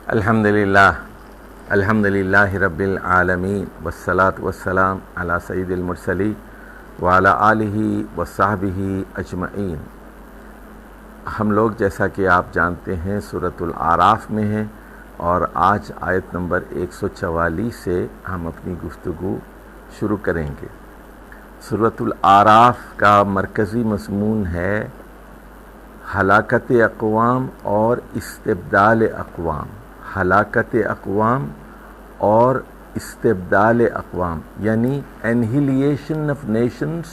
الحمدللہ رب العالمین والصلاة والسلام علی سید المرسلین وعلی آلہ وصحبہ اجمعین۔ ہم لوگ جیسا کہ آپ جانتے ہیں سورۃ الاعراف میں ہیں، اور آج آیت نمبر 144 سے ہم اپنی گفتگو شروع کریں گے۔ سورۃ الاعراف کا مرکزی مضمون ہے ہلاکت اقوام اور استبدال اقوام۔ ہلاکت اقوام اور استبدال اقوام یعنی انہیلیشن آف نیشنز،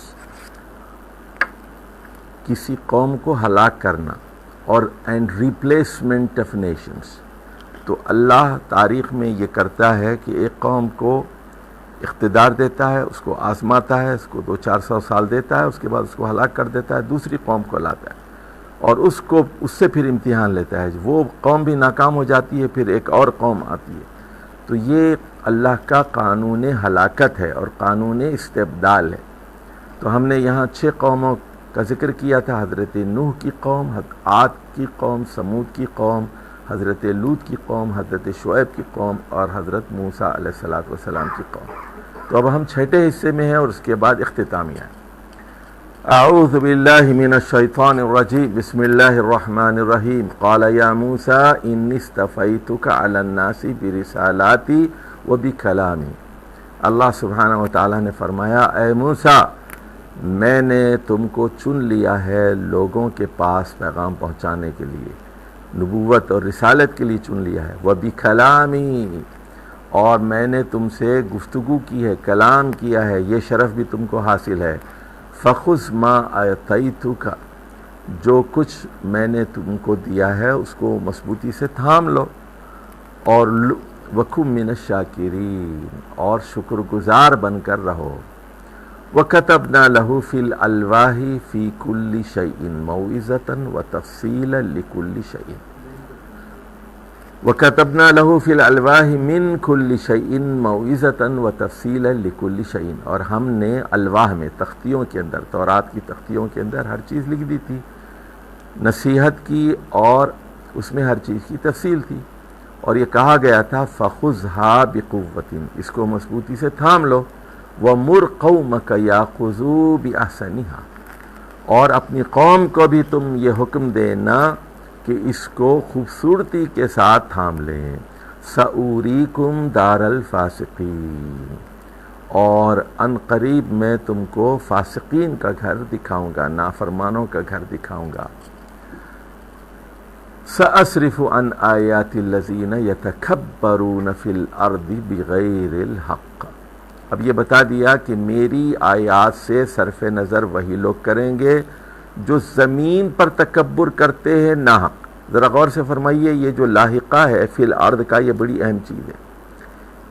کسی قوم کو ہلاک کرنا، اور اینڈ ریپلیسمنٹ آف نیشنز۔ تو اللہ تاریخ میں یہ کرتا ہے کہ ایک قوم کو اقتدار دیتا ہے، اس کو آزماتا ہے، اس کو 200-400 سال دیتا ہے، اس کے بعد اس کو ہلاک کر دیتا ہے، دوسری قوم کو لاتا ہے اور اس سے پھر امتحان لیتا ہے۔ وہ قوم بھی ناکام ہو جاتی ہے، پھر ایک اور قوم آتی ہے۔ تو یہ اللہ کا قانون ہلاکت ہے اور قانون استبدال ہے۔ تو ہم نے یہاں 6 قوموں کا ذکر کیا تھا: حضرت نوح کی قوم، عاد کی قوم، سمود کی قوم، حضرت لوط کی قوم، حضرت شعیب کی قوم اور حضرت موسیٰ علیہ السلام کی قوم۔ تو اب ہم 6ٹھے حصے میں ہیں اور اس کے بعد اختتامیہ ہے۔ اعوذ باللہ من الشیطان الرجیم، بسم اللہ الرحمن الرحیم۔ قال یا موسیٰ انی اصطفیتک علی الناس برسالاتی و بکلامی۔ اللہ سبحانہ وتعالیٰ نے فرمایا، اے موسیٰ، میں نے تم کو چن لیا ہے لوگوں کے پاس پیغام پہنچانے کے لیے، نبوت اور رسالت کے لیے چن لیا ہے۔ وبکلامی، اور میں نے تم سے گفتگو کی ہے، کلام کیا ہے، یہ شرف بھی تم کو حاصل ہے۔ فخذ ما آتیتک، جو کچھ میں نے تم کو دیا ہے اس کو مضبوطی سے تھام لو، اور وکن من الشاکرین، اور شکر گزار بن کر رہو۔ وَكَتَبْنَا لَهُ فِي الْأَلْوَاحِ فِي كُلِّ شَيْءٍ مَوْعِظَةً وَتَفْصِيلًا لِكُلِّ شَيْءٍ۔ وَكَتَبْنَا لَهُ فِي الْأَلْوَاحِ مِنْ كُلِّ شَيْءٍ مَوْعِظَةً وَتَفْصِيلًا لِكُلِّ شَيْءٍ۔ اور ہم نے الواح میں، تختیوں کے اندر، تورات کی تختیوں کے اندر ہر چیز لکھ دی تھی، نصیحت کی، اور اس میں ہر چیز کی تفصیل تھی، اور یہ کہا گیا تھا فَخُذْهَا بِقُوَّةٍ، اس کو مضبوطی سے تھام لو۔ وَمُرْ قَوْمَكَ يَأْخُذُوا بِأَحْسَنِهَا، اور اپنی قوم کو بھی تم یہ حکم دینا کہ اس کو خوبصورتی کے ساتھ تھام لیں۔ سَأُورِيكُمْ دَارَ الْفَاسِقِينَ، اور ان قریب میں تم کو فاسقین کا گھر دکھاؤں گا، نافرمانوں کا گھر دکھاؤں گا۔ سَأَصْرِفُ عَنْ آيَاتِ الَّذِينَ يَتَكَبَّرُونَ فِي الْأَرْضِ بِغَيْرِ الْحَقِّ۔ اب یہ بتا دیا کہ میری آیات سے صرف نظر وہی لوگ کریں گے جو زمین پر تکبر کرتے ہیں ناحق۔ ذرا غور سے فرمائیے، یہ جو لاحقہ ہے فی الارض کا، یہ بڑی اہم چیز ہے۔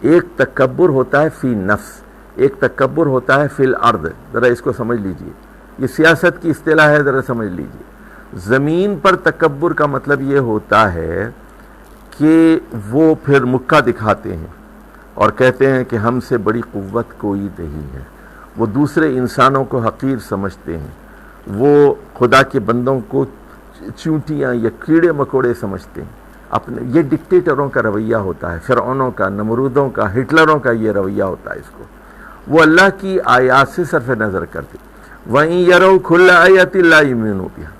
ایک تکبر ہوتا ہے فی نفس، ایک تکبر ہوتا ہے فی الارض۔ ذرا اس کو سمجھ لیجئے، یہ سیاست کی اصطلاح ہے، ذرا سمجھ لیجئے۔ زمین پر تکبر کا مطلب یہ ہوتا ہے کہ وہ پھر مکہ دکھاتے ہیں اور کہتے ہیں کہ ہم سے بڑی قوت کوئی نہیں ہے۔ وہ دوسرے انسانوں کو حقیر سمجھتے ہیں، وہ خدا کے بندوں کو چونٹیاں یا کیڑے مکوڑے سمجھتے ہیں۔ یہ ڈکٹیٹروں کا رویہ ہوتا ہے، فرعونوں کا، نمرودوں کا، ہٹلروں کا یہ رویہ ہوتا ہے۔ اس کو وہ اللہ کی آیات سے صرف نظر کرتے۔ وَإِن يَرَوْا كُلَّ آيَةٍ لَا يُؤْمِنُوا بِهَا،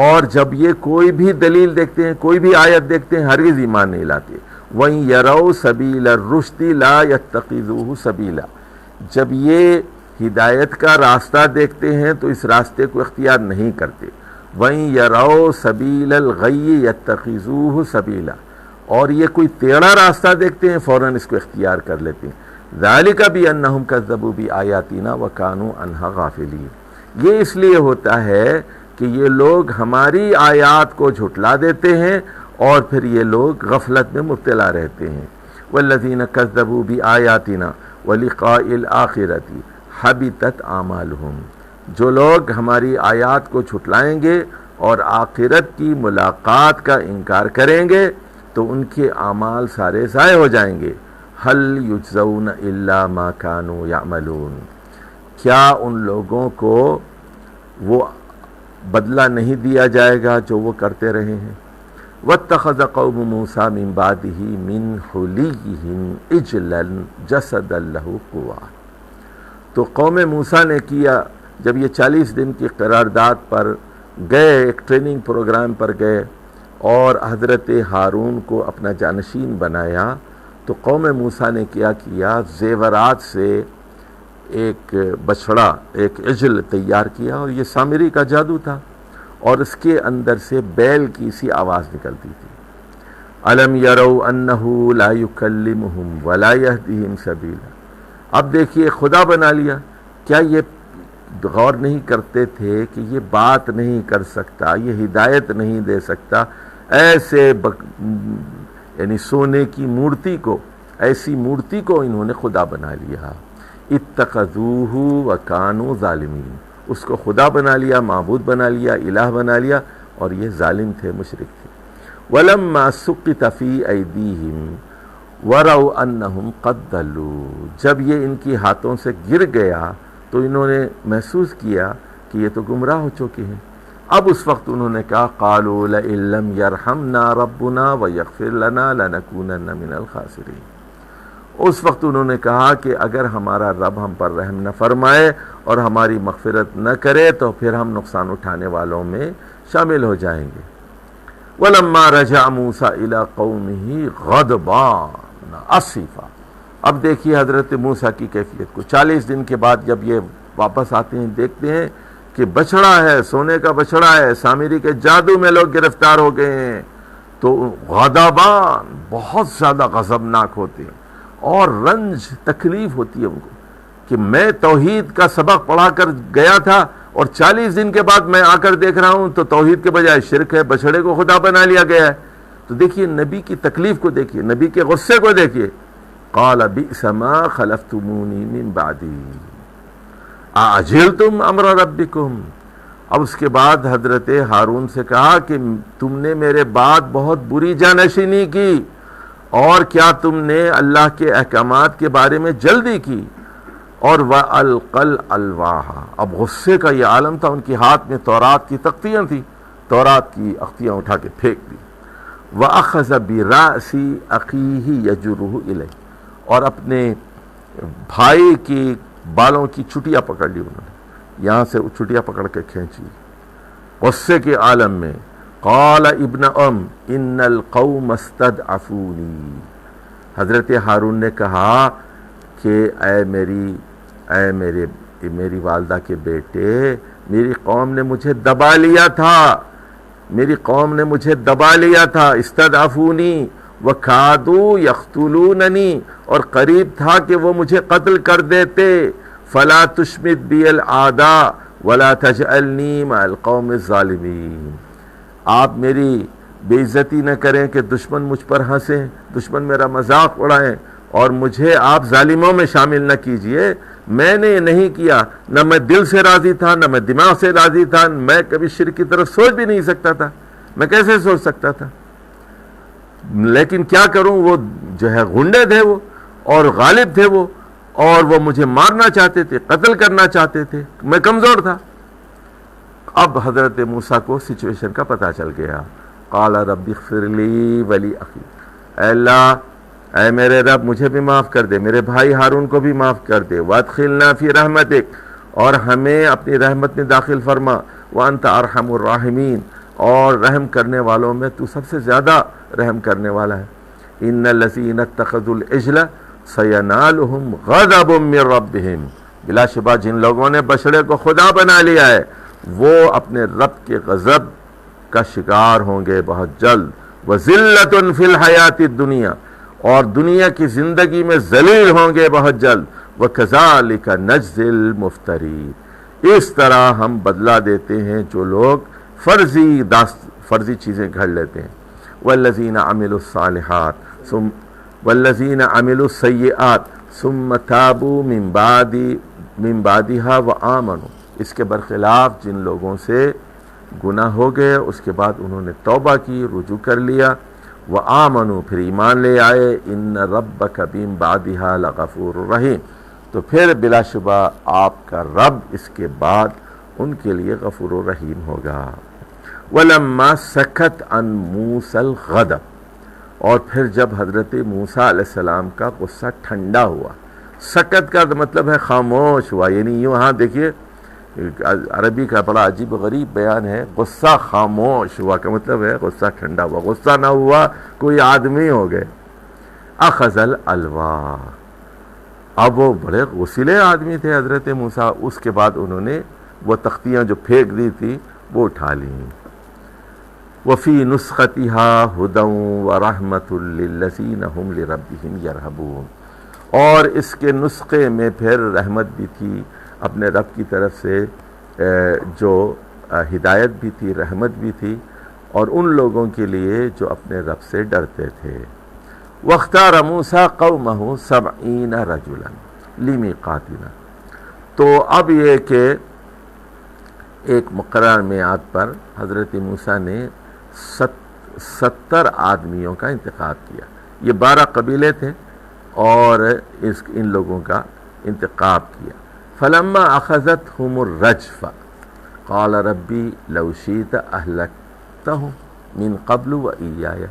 اور جب یہ کوئی بھی دلیل دیکھتے ہیں، کوئی بھی آیت دیکھتے ہیں، ہرگز ایمان نہیں لاتے۔ وَإِن يَرَوْا سَبِيلَ الرُّشْدِ لَا يَتَّخِذُوهُ سَبِيلًا، جب یہ ہدایت کا راستہ دیکھتے ہیں تو اس راستے کو اختیار نہیں کرتے۔ وَإِن يَرَوْا سَبِيلَ الْغَيِّ يَتَّخِذُوهُ سَبِيلًا، اور یہ کوئی ٹیڑھا راستہ دیکھتے ہیں فوراً اس کو اختیار کر لیتے ہیں۔ ذَلِكَ بِأَنَّهُمْ كَذَّبُوا بِآيَاتِنَا وَكَانُوا عَنْهَا غَافِلِينَ، یہ اس لیے ہوتا ہے کہ یہ لوگ ہماری آیات کو جھٹلا دیتے ہیں اور پھر یہ لوگ غفلت میں مبتلا رہتے ہیں۔ وَالَّذِينَ كَذَّبُوا بِآيَاتِنَا وَلِقَاءِ الْآخِرَةِ حَبِطَتْ أَعْمَالُهُمْ، جو لوگ ہماری آیات کو جھٹلائیں گے اور آخرت کی ملاقات کا انکار کریں گے تو ان کے اعمال سارے ضائع ہو جائیں گے۔ هَلْ يُجْزَوْنَ إِلَّا مَا كَانُوا يَعْمَلُونَ، کیا ان لوگوں کو وہ بدلہ نہیں دیا جائے گا جو وہ کرتے رہے ہیں؟ واتخذ قوم موسیٰ من بعدہ من حلیہم عجلا جسدا لہ خوار. تو قوم موسیٰ نے کیا جب یہ 40 دن کی قرارداد پر گئے، ایک ٹریننگ پروگرام پر گئے اور حضرت ہارون کو اپنا جانشین بنایا، تو قوم موسیٰ نے کیا زیورات سے ایک بچڑا، ایک عجل تیار کیا، اور یہ سامری کا جادو تھا، اور اس کے اندر سے بیل کی سی آواز نکلتی تھی. الم یروا انہ لا یکلمہم ولا یہدیہم سبیلا. اب دیکھیے خدا بنا لیا. کیا یہ غور نہیں کرتے تھے کہ یہ بات نہیں کر سکتا، یہ ہدایت نہیں دے سکتا؟ ایسے یعنی سونے کی مورتی کو، ایسی مورتی کو انہوں نے خدا بنا لیا. اتخذوہ وکانوا ظالمین. اس کو خدا بنا لیا، معبود بنا لیا، الہ بنا لیا، اور یہ ظالم تھے، مشرک تھے. وَلَمَّا سُقِطَ فِي أَيْدِيهِمْ وَرَوْا أَنَّهُمْ قَدْ ضَلُّوا. جب یہ ان کی ہاتھوں سے گر گیا تو انہوں نے محسوس کیا کہ یہ تو گمراہ ہو چکے ہیں. اب اس وقت انہوں نے کہا قَالُوا لَئِن لَّمْ يَرْحَمْنَا رَبُّنَا وَيَغْفِرْ لَنَا لَنَكُونَنَّ مِنَ الْخَاسِرِينَ. اس وقت انہوں نے کہا کہ اگر ہمارا رب ہم پر رحم نہ فرمائے اور ہماری مغفرت نہ کرے تو پھر ہم نقصان اٹھانے والوں میں شامل ہو جائیں گے. وَلَمَّا رَجَعَ مُوسَىٰ إِلَىٰ قَوْمِهِ غَضْبَانَ أَسِفًا. اب دیکھیے حضرت موسیٰ کی کیفیت کو. 40 دن کے بعد جب یہ واپس آتے ہیں، دیکھتے ہیں کہ بچڑا ہے، سونے کا بچڑا ہے، سامری کے جادو میں لوگ گرفتار ہو گئے ہیں، تو غضبان، بہت زیادہ غضبناک ہوتے ہیں، اور رنج، تکلیف ہوتی ہے ان کو کہ میں توحید کا سبق پڑھا کر گیا تھا اور 40 دن کے بعد میں آ کر دیکھ رہا ہوں تو توحید کے بجائے شرک ہے، بچڑے کو خدا بنا لیا گیا ہے. تو دیکھیے نبی کی تکلیف کو دیکھیے، نبی کے غصے کو دیکھیے. قال بئس ما خلفتمونی من بعدی اعجلتم امر ربکم. اب اس کے بعد حضرت ہارون سے کہا کہ تم نے میرے بعد بہت بری جانشینی کی، اور کیا تم نے اللہ کے احکامات کے بارے میں جلدی کی. اور وَأَلْقَى الْأَلْوَاحَ. اب غصے کا یہ عالم تھا، ان کے ہاتھ میں تورات کی تختیاں تھیں، تورات کی اختیاں اٹھا کے پھینک دی. وَأَخَذَ بِرَأْسِ أَخِيهِ يَجُرُّهُ إِلَيْهِ. اور اپنے بھائی کی بالوں کی چٹیاں پکڑ لی انہوں نے، یہاں سے چٹیاں پکڑ کے کھینچی غصے کے عالم میں. قال ابن ان القوم استضعفونی. حضرت ہارون نے کہا کہ اے میری والدہ کے بیٹے، میری قوم نے مجھے دبا لیا تھا، میری قوم نے مجھے دبا لیا تھا. استضعفونی وکادوا یقتلوننی، اور قریب تھا کہ وہ مجھے قتل کر دیتے. فلا تشمت بی الاعداء ولا تجعلنی مع القوم الظالمین. آپ میری بے عزتی نہ کریں کہ دشمن مجھ پر ہنسیں، دشمن میرا مذاق اڑائیں، اور مجھے آپ ظالموں میں شامل نہ کیجئے. میں نے یہ نہیں کیا، نہ میں دل سے راضی تھا، نہ میں دماغ سے راضی تھا، میں کبھی شرک کی طرف سوچ بھی نہیں سکتا تھا. میں کیسے سوچ سکتا تھا؟ لیکن کیا کروں، وہ جو ہے غنڈے تھے وہ، اور غالب تھے وہ، اور وہ مجھے مارنا چاہتے تھے، قتل کرنا چاہتے تھے. میں کمزور تھا. اب حضرت موسیٰ کو سچویشن کا پتہ چل گیا. قال رب اغفر لی ولی اخی. اے اللہ، اے میرے رب، مجھے بھی معاف کر دے، میرے بھائی ہارون کو بھی معاف کر دے. وادخلنا فی رحمتک، اور ہمیں اپنی رحمت میں داخل فرما. وانت ارحم الراحمین، اور رحم کرنے والوں میں تو سب سے زیادہ رحم کرنے والا ہے. ان الذین اتخذوا العجل سینالہم غضب من ربہم. بلا شبہ جن لوگوں نے بچڑے کو خدا بنا لیا ہے وہ اپنے رب کے غضب کا شکار ہوں گے بہت جلد. وذلۃ فی الحیات الدنیا، اور دنیا کی زندگی میں ذلیل ہوں گے بہت جلد. وکذالک نجزی المفترین، اس طرح ہم بدلہ دیتے ہیں جو لوگ فرضی چیزیں گھڑ لیتے ہیں. والذین عملوا الصالحات والذین عملوا السیئات ثم تابوا من بعدها وآمنوا. اس کے برخلاف جن لوگوں سے گناہ ہو گئے اس کے بعد انہوں نے توبہ کی، رجوع کر لیا. وآمنوا، پھر ایمان لے آئے. ان ربک من بعدها لغفور رحیم. تو پھر بلا شبہ آپ کا رب اس کے بعد ان کے لیے غفور و رحیم ہوگا. وَلَمَّا سَكَتْ عَنْ مُوسَى الْغَضَبُ، اور پھر جب حضرت موسیٰ علیہ السلام کا غصہ ٹھنڈا ہوا. سکت کا مطلب ہے خاموش ہوا، یعنی یوں ہاں دیکھیے عربی کا بڑا عجیب غریب بیان ہے. غصہ خاموش ہوا کا مطلب ہے غصہ ٹھنڈا ہوا. غصہ نہ ہوا کوئی آدمی ہو گئے. اخذ الالواح، اب وہ بڑے غصیلے آدمی تھے حضرت موسیٰ. اس کے بعد انہوں نے وہ تختیاں جو پھینک دی تھی وہ اٹھا لیں. وفی نسختها ہدی ورحمۃ للذین ہم لربہم یرہبون، اور اس کے نسخے میں پھر رحمت بھی تھی اپنے رب کی طرف سے، جو ہدایت بھی تھی، رحمت بھی تھی، اور ان لوگوں کے لیے جو اپنے رب سے ڈرتے تھے. واختار موسیٰ قومہ 70 رجلا لمیقاتنا، تو اب یہ کہ ایک مقرر میعاد پر حضرت موسیٰ نے 70 آدمیوں کا انتخاب کیا. یہ 12 قبیلے تھے اور ان لوگوں کا انتخاب کیا. فلما اخذتهم الرجفہ قال ربی لو شئت اہلکتہم من قبل وإیایا،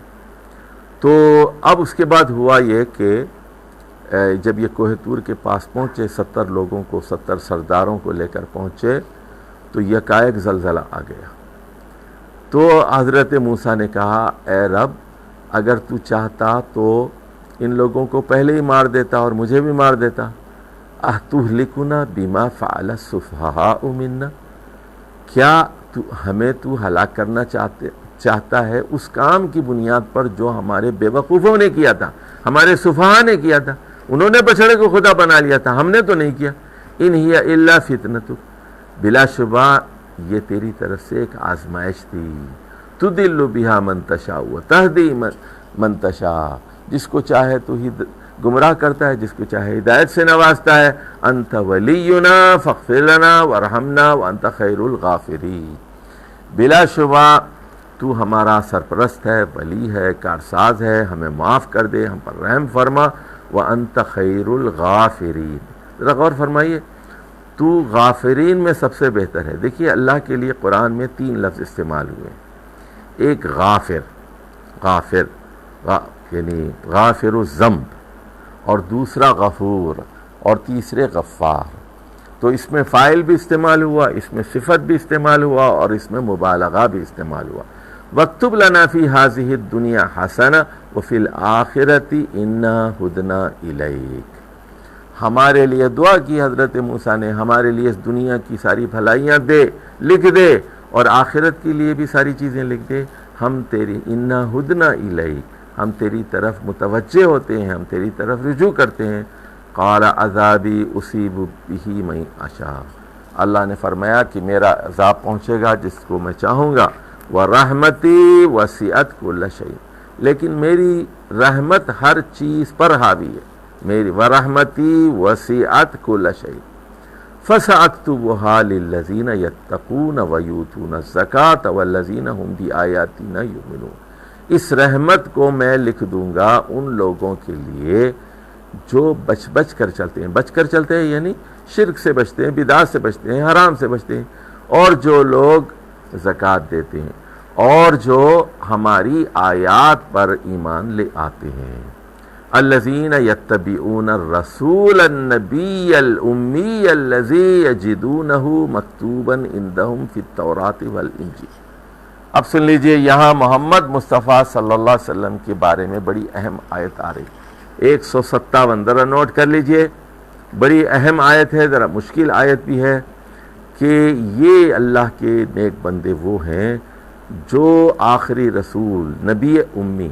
تو اب اس کے بعد ہوا یہ کہ جب یہ کوہ طور کے پاس پہنچے، 70 لوگوں کو، 70 سرداروں کو لے کر پہنچے، تو یکایک زلزلہ آ گیا. تو حضرت موسیٰ نے کہا اے رب اگر تو چاہتا تو ان لوگوں کو پہلے ہی مار دیتا اور مجھے بھی مار دیتا. اَتُهْلِكُنَا بِمَا فَعَلَ السُّفَهَاءُ مِنَّا، کیا ہمیں تو ہلاک کرنا چاہتا ہے اس کام کی بنیاد پر جو ہمارے بے وقوفوں نے کیا تھا، ہمارے سفہاء نے کیا تھا. انہوں نے بچڑے کو خدا بنا لیا تھا، ہم نے تو نہیں کیا. ان ہی الا فتنتک، بلا شبہ یہ تیری طرف سے ایک آزمائش تھی. تدل بہا من تشاء وتہدی من تشاء، جس کو چاہے تو ہی گمراہ کرتا ہے، جس کو چاہے ہدایت سے نوازتا ہے. انت ولینا فاغفر لنا وارحمنا وانت خیر الغافرین، بلا شبہ تو ہمارا سرپرست ہے، ولی ہے، کارساز ہے، ہمیں معاف کر دے، ہم پر رحم فرما. وانت خیر الغافرین، ذرا غور فرمائیے، تو غافرین میں سب سے بہتر ہے. دیکھیے اللہ کے لیے قرآن میں 3 لفظ استعمال ہوئے. ایک غافر یعنی غافر الذنب، اور دوسرا غفور، اور تیسرے غفار. تو اس میں فاعل بھی استعمال ہوا، اس میں صفت بھی استعمال ہوا، اور اس میں مبالغہ بھی استعمال ہوا. وَاكْتُبْ لَنَا فِي هَذِهِ الدُّنْيَا حَسَنَةً وَفِي الْآخِرَةِ إِنَّا هُدْنَا إِلَيْكَ، ہمارے لیے دعا کی حضرت موسیٰ نے، ہمارے لیے اس دنیا کی ساری بھلائیاں لکھ دے، اور آخرت کے لیے بھی ساری چیزیں لکھ دے. ہم تیری اِنَّا هُدْنَا إِلَيْكَ، ہم تیری طرف متوجہ ہوتے ہیں، ہم تیری طرف رجوع کرتے ہیں. قال عذابی اصیب بہ من اشاء، اللہ نے فرمایا کہ میرا عذاب پہنچے گا جس کو میں چاہوں گا. ورحمتی وسعت کل شیء، لیکن میری رحمت ہر چیز پر حاوی ہے. میری ورحمتی وسعت کل شیء فسأکتبها للذین یتقون ویؤتون الزکاۃ والذین هم بآیاتنا یؤمنون، اس رحمت کو میں لکھ دوں گا ان لوگوں کے لیے جو بچ کر چلتے ہیں. بچ کر چلتے ہیں یعنی شرک سے بچتے ہیں، بدعات سے بچتے ہیں، حرام سے بچتے ہیں، اور جو لوگ زکوٰۃ دیتے ہیں، اور جو ہماری آیات پر ایمان لے آتے ہیں. الذین یتبعون الرسول النبی الامی الذی یجدونہ مکتوبا عندہم فی التوراۃ والانجیل. اب سن لیجئے، یہاں محمد مصطفیٰ صلی اللہ علیہ وسلم کے بارے میں بڑی اہم آیت آ رہی، 157، ذرا نوٹ کر لیجئے. بڑی اہم آیت ہے، ذرا مشکل آیت بھی ہے، کہ یہ اللہ کے نیک بندے وہ ہیں جو آخری رسول نبی امی،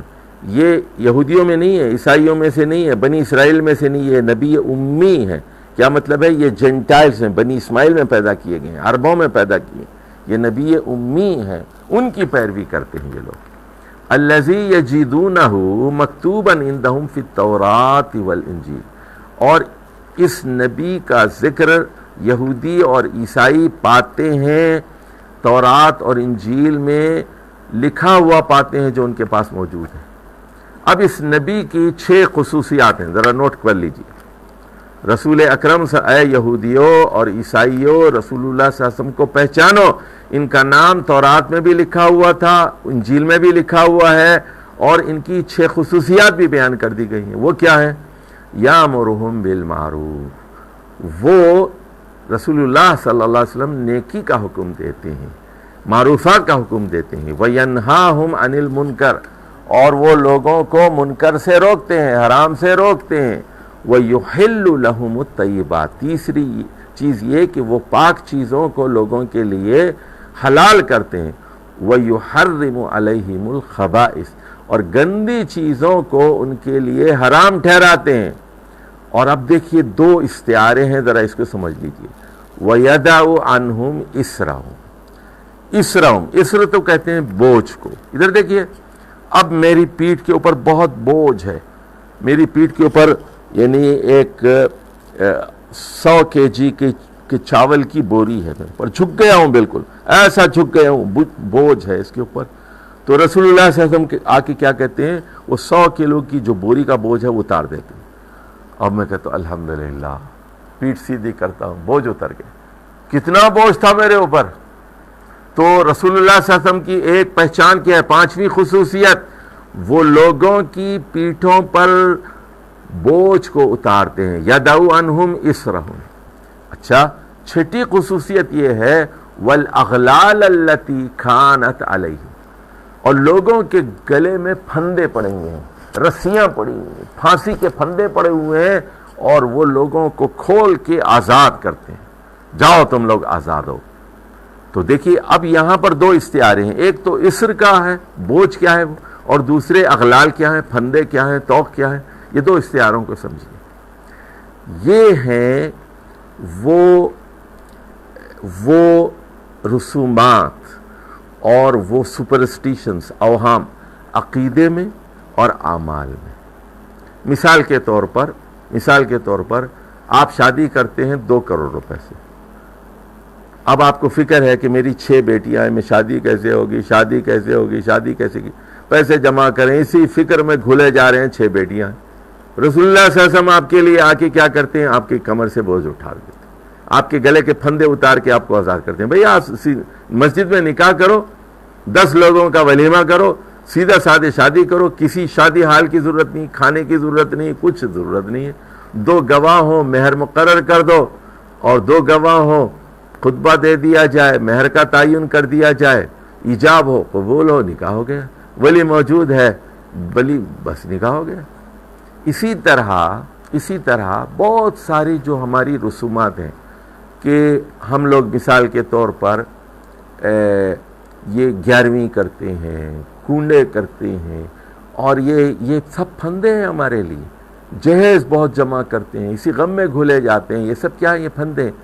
یہ یہودیوں میں نہیں ہے، عیسائیوں میں سے نہیں ہے، بنی اسرائیل میں سے نہیں ہے، نبی امی ہے. کیا مطلب ہے؟ یہ جنٹائلز ہیں، بنی اسماعیل میں پیدا کیے گئے ہیں، عربوں میں پیدا کیے ہیں، یہ نبی امی ہیں، ان کی پیروی کرتے ہیں یہ لوگ. الذی یجدونہ مکتوبا عندہم فی التوراۃ والانجیل، اور اس نبی کا ذکر یہودی اور عیسائی پاتے ہیں تورات اور انجیل میں لکھا ہوا پاتے ہیں جو ان کے پاس موجود ہے. اب اس نبی کی 6 خصوصیات ہیں، ذرا نوٹ کر لیجیے. رسول اکرم اے یہودیوں اور عیسائیوں رسول اللہ صلی اللہ علیہ وسلم کو پہچانو، ان کا نام تورات میں بھی لکھا ہوا تھا، انجیل میں بھی لکھا ہوا ہے، اور ان کی 6 خصوصیات بھی بیان کر دی گئی ہیں۔ وہ کیا ہے؟ یامرہم بالمعروف، وہ رسول اللہ صلی اللہ علیہ وسلم نیکی کا حکم دیتے ہیں، معروفات کا حکم دیتے ہیں، وینہاہم عن المنکر، اور وہ لوگوں کو منکر سے روکتے ہیں، حرام سے روکتے ہیں، وَيُحِلُّ لَهُمُ الطَّيِّبَاتِ، تیسری چیز یہ کہ وہ پاک چیزوں کو لوگوں کے لیے حلال کرتے ہیں، وَيُحَرِّمُ عَلَيْهِمُ الْخَبَائِثَ، اور گندی چیزوں کو ان کے لیے حرام ٹھہراتے ہیں۔ اور اب دیکھیے 2 استعارے ہیں، ذرا اس کو سمجھ لیجئے۔ وَيَدَعُ عَنْهُمْ إِسْرَهُمْ، اسر تو کہتے ہیں بوجھ کو۔ ادھر دیکھیے، اب میری پیٹھ کے اوپر بہت بوجھ ہے، میری پیٹھ کے اوپر یعنی ایک 100 kg کے چاول کی بوری ہے، میرے پر جھک گیا ہوں، بالکل ایسا جھک گیا ہوں، بوجھ ہے اس کے اوپر۔ تو رسول اللہ صلی اللہ علیہ وسلم آ کے کیا کہتے ہیں؟ وہ 100 کلو کی جو بوری کا بوجھ ہے وہ اتار دیتے ہیں۔ اب میں کہتا ہوں الحمدللہ، پیٹھ سیدھی کرتا ہوں، بوجھ اتر گیا۔ کتنا بوجھ تھا میرے اوپر؟ تو رسول اللہ صلی اللہ علیہ وسلم کی ایک پہچان کیا ہے، 5ویں خصوصیت، وہ لوگوں کی پیٹھوں پر بوجھ کو اتارتے ہیں، یدعو عنہم اسرہم۔ اچھا، 6ٹھی خصوصیت یہ ہے، والاغلال التی کانت علیہ، اور لوگوں کے گلے میں پھندے پڑے ہوئے ہیں، رسیاں پڑی ہوئی ہیں، پھانسی کے پھندے پڑے ہوئے ہیں، اور وہ لوگوں کو کھول کے آزاد کرتے ہیں، جاؤ تم لوگ آزاد ہو۔ تو دیکھیے اب یہاں پر 2 استعارے ہیں، ایک تو اسر کا ہے، بوجھ کیا ہے، اور دوسرے اغلال کیا ہے، پھندے کیا ہے، توق کیا ہے۔ یہ 2 استعاروں کو سمجھیے۔ یہ ہیں وہ رسومات اور وہ سپرسٹیشنز، اوہام، عقیدے میں اور اعمال میں۔ مثال کے طور پر آپ شادی کرتے ہیں 2 کروڑ روپے سے۔ اب آپ کو فکر ہے کہ میری 6 بیٹیاں ہیں، میں شادی کیسے ہوگی، شادی کیسے کی، پیسے جمع کریں، اسی فکر میں گھلے جا رہے ہیں، 6 بیٹیاں ہیں۔ رسول اللہ صلی اللہ علیہ وسلم آپ کے لیے آ کے کیا کرتے ہیں؟ آپ کی کمر سے بوجھ اٹھا دیتے ہیں، آپ کے گلے کے پھندے اتار کے آپ کو آزاد کرتے ہیں۔ بھئی آپ مسجد میں نکاح کرو، 10 لوگوں کا ولیمہ کرو، سیدھا سادے شادی کرو، کسی شادی حال کی ضرورت نہیں، کھانے کی ضرورت نہیں، کچھ ضرورت نہیں ہے۔ 2 گواہ ہوں، مہر مقرر کر دو، اور 2 گواہ ہوں، خطبہ دے دیا جائے، مہر کا تعین کر دیا جائے، ایجاب ہو، قبول ہو، نکاح ہو گیا، ولی موجود ہے، ولی بس نکاح ہو گیا۔ اسی طرح بہت ساری جو ہماری رسومات ہیں کہ ہم لوگ مثال کے طور پر یہ 11ویں کرتے ہیں، کنڈے کرتے ہیں، اور یہ سب پھندے ہیں ہمارے لیے، جہیز بہت جمع کرتے ہیں، اسی غم میں گھلے جاتے ہیں، یہ سب کیا ہے؟ یہ پھندے ہیں۔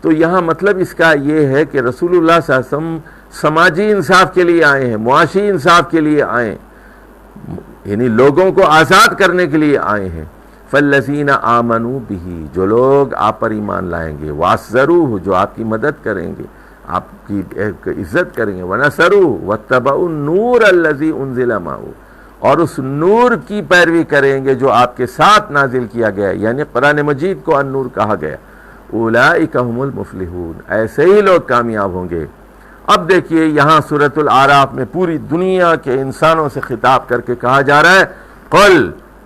تو یہاں مطلب اس کا یہ ہے کہ رسول اللہ صلی اللہ علیہ وسلم سماجی انصاف کے لیے آئے ہیں، معاشی انصاف کے لیے آئے ہیں، یعنی لوگوں کو آزاد کرنے کے لیے آئے ہیں۔ فَالَّذِينَ آمَنُوا بِهِ، جو لوگ آپ پر ایمان لائیں گے، وَعَزَّرُوهُ، جو آپ کی مدد کریں گے، آپ کی عزت کریں گے، وَنَصَرُوهُ وَاتَّبَعُوا النُّورَ الَّذِي أُنزِلَ مَعَهُ، اور اس نور کی پیروی کریں گے جو آپ کے ساتھ نازل کیا گیا، یعنی قرآن مجید کو النور کہا گیا۔ اولئک هم المفلحون، ایسے ہی لوگ کامیاب ہوں گے۔ اب دیکھیے یہاں سورۃ الاعراف میں پوری دنیا کے انسانوں سے خطاب کر کے کہا جا رہا ہے، قل،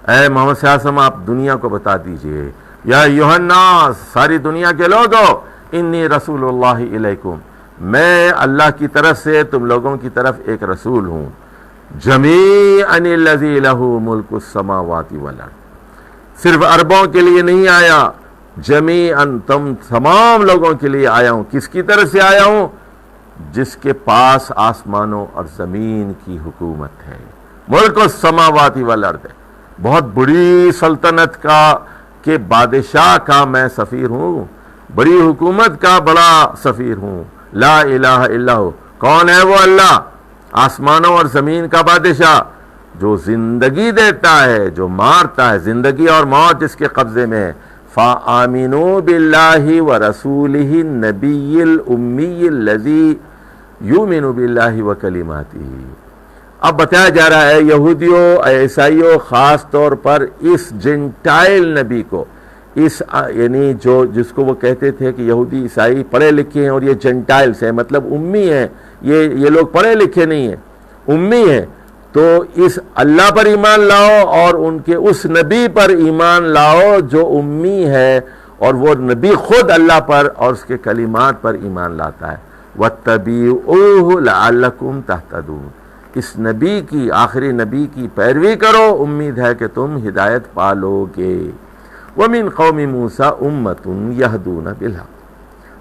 اے محمد صلی اللہ علیہ وسلم آپ دنیا کو بتا دیجئے، یا ایھا الناس، ساری دنیا کے لوگوں، انی رسول اللہ الیکم، میں اللہ کی طرف سے تم لوگوں کی طرف ایک رسول ہوں، جمیعا الذی لہ ملک السماوات والارض، صرف عربوں کے لیے نہیں آیا، جمیعاً تم تمام لوگوں کے لیے آیا ہوں۔ کس کی طرف سے آیا ہوں؟ جس کے پاس آسمانوں اور زمین کی حکومت ہے، ملک السماوات والارض، بہت بڑی سلطنت کے بادشاہ کا میں سفیر ہوں، بڑی حکومت کا بڑا سفیر ہوں، لا الہ الا ہو۔ کون ہے وہ اللہ؟ آسمانوں اور زمین کا بادشاہ، جو زندگی دیتا ہے، جو مارتا ہے، زندگی اور موت جس کے قبضے میں ہے۔ فَآمِنُوا بِاللَّهِ وَرَسُولِهِ النَّبِيِّ الْأُمِّيِّ الَّذِي يُؤْمِنُ بِاللَّهِ وَكَلِمَاتِهِ۔ اب بتایا جا رہا ہے یہودیوں، عیسائیوں، خاص طور پر اس جنٹائل نبی کو، اس یعنی جس کو وہ کہتے تھے کہ یہودی عیسائی پڑھے لکھے ہیں اور یہ جنٹائلس ہیں، مطلب امی ہیں، یہ لوگ پڑھے لکھے نہیں ہیں، امی ہیں، تو اس اللہ پر ایمان لاؤ اور ان کے اس نبی پر ایمان لاؤ جو امی ہے، اور وہ نبی خود اللہ پر اور اس کے کلمات پر ایمان لاتا ہے۔ وَاتَّبِعُوهُ لَعَلَّكُمْ تَهْتَدُونَ، اس نبی کی، آخری نبی کی پیروی کرو، امید ہے کہ تم ہدایت پالو گے۔ وَمِن قَوْمِ مُوسَىٰ أُمَّةٌ يَهْدُونَ بِالْحَقِّ،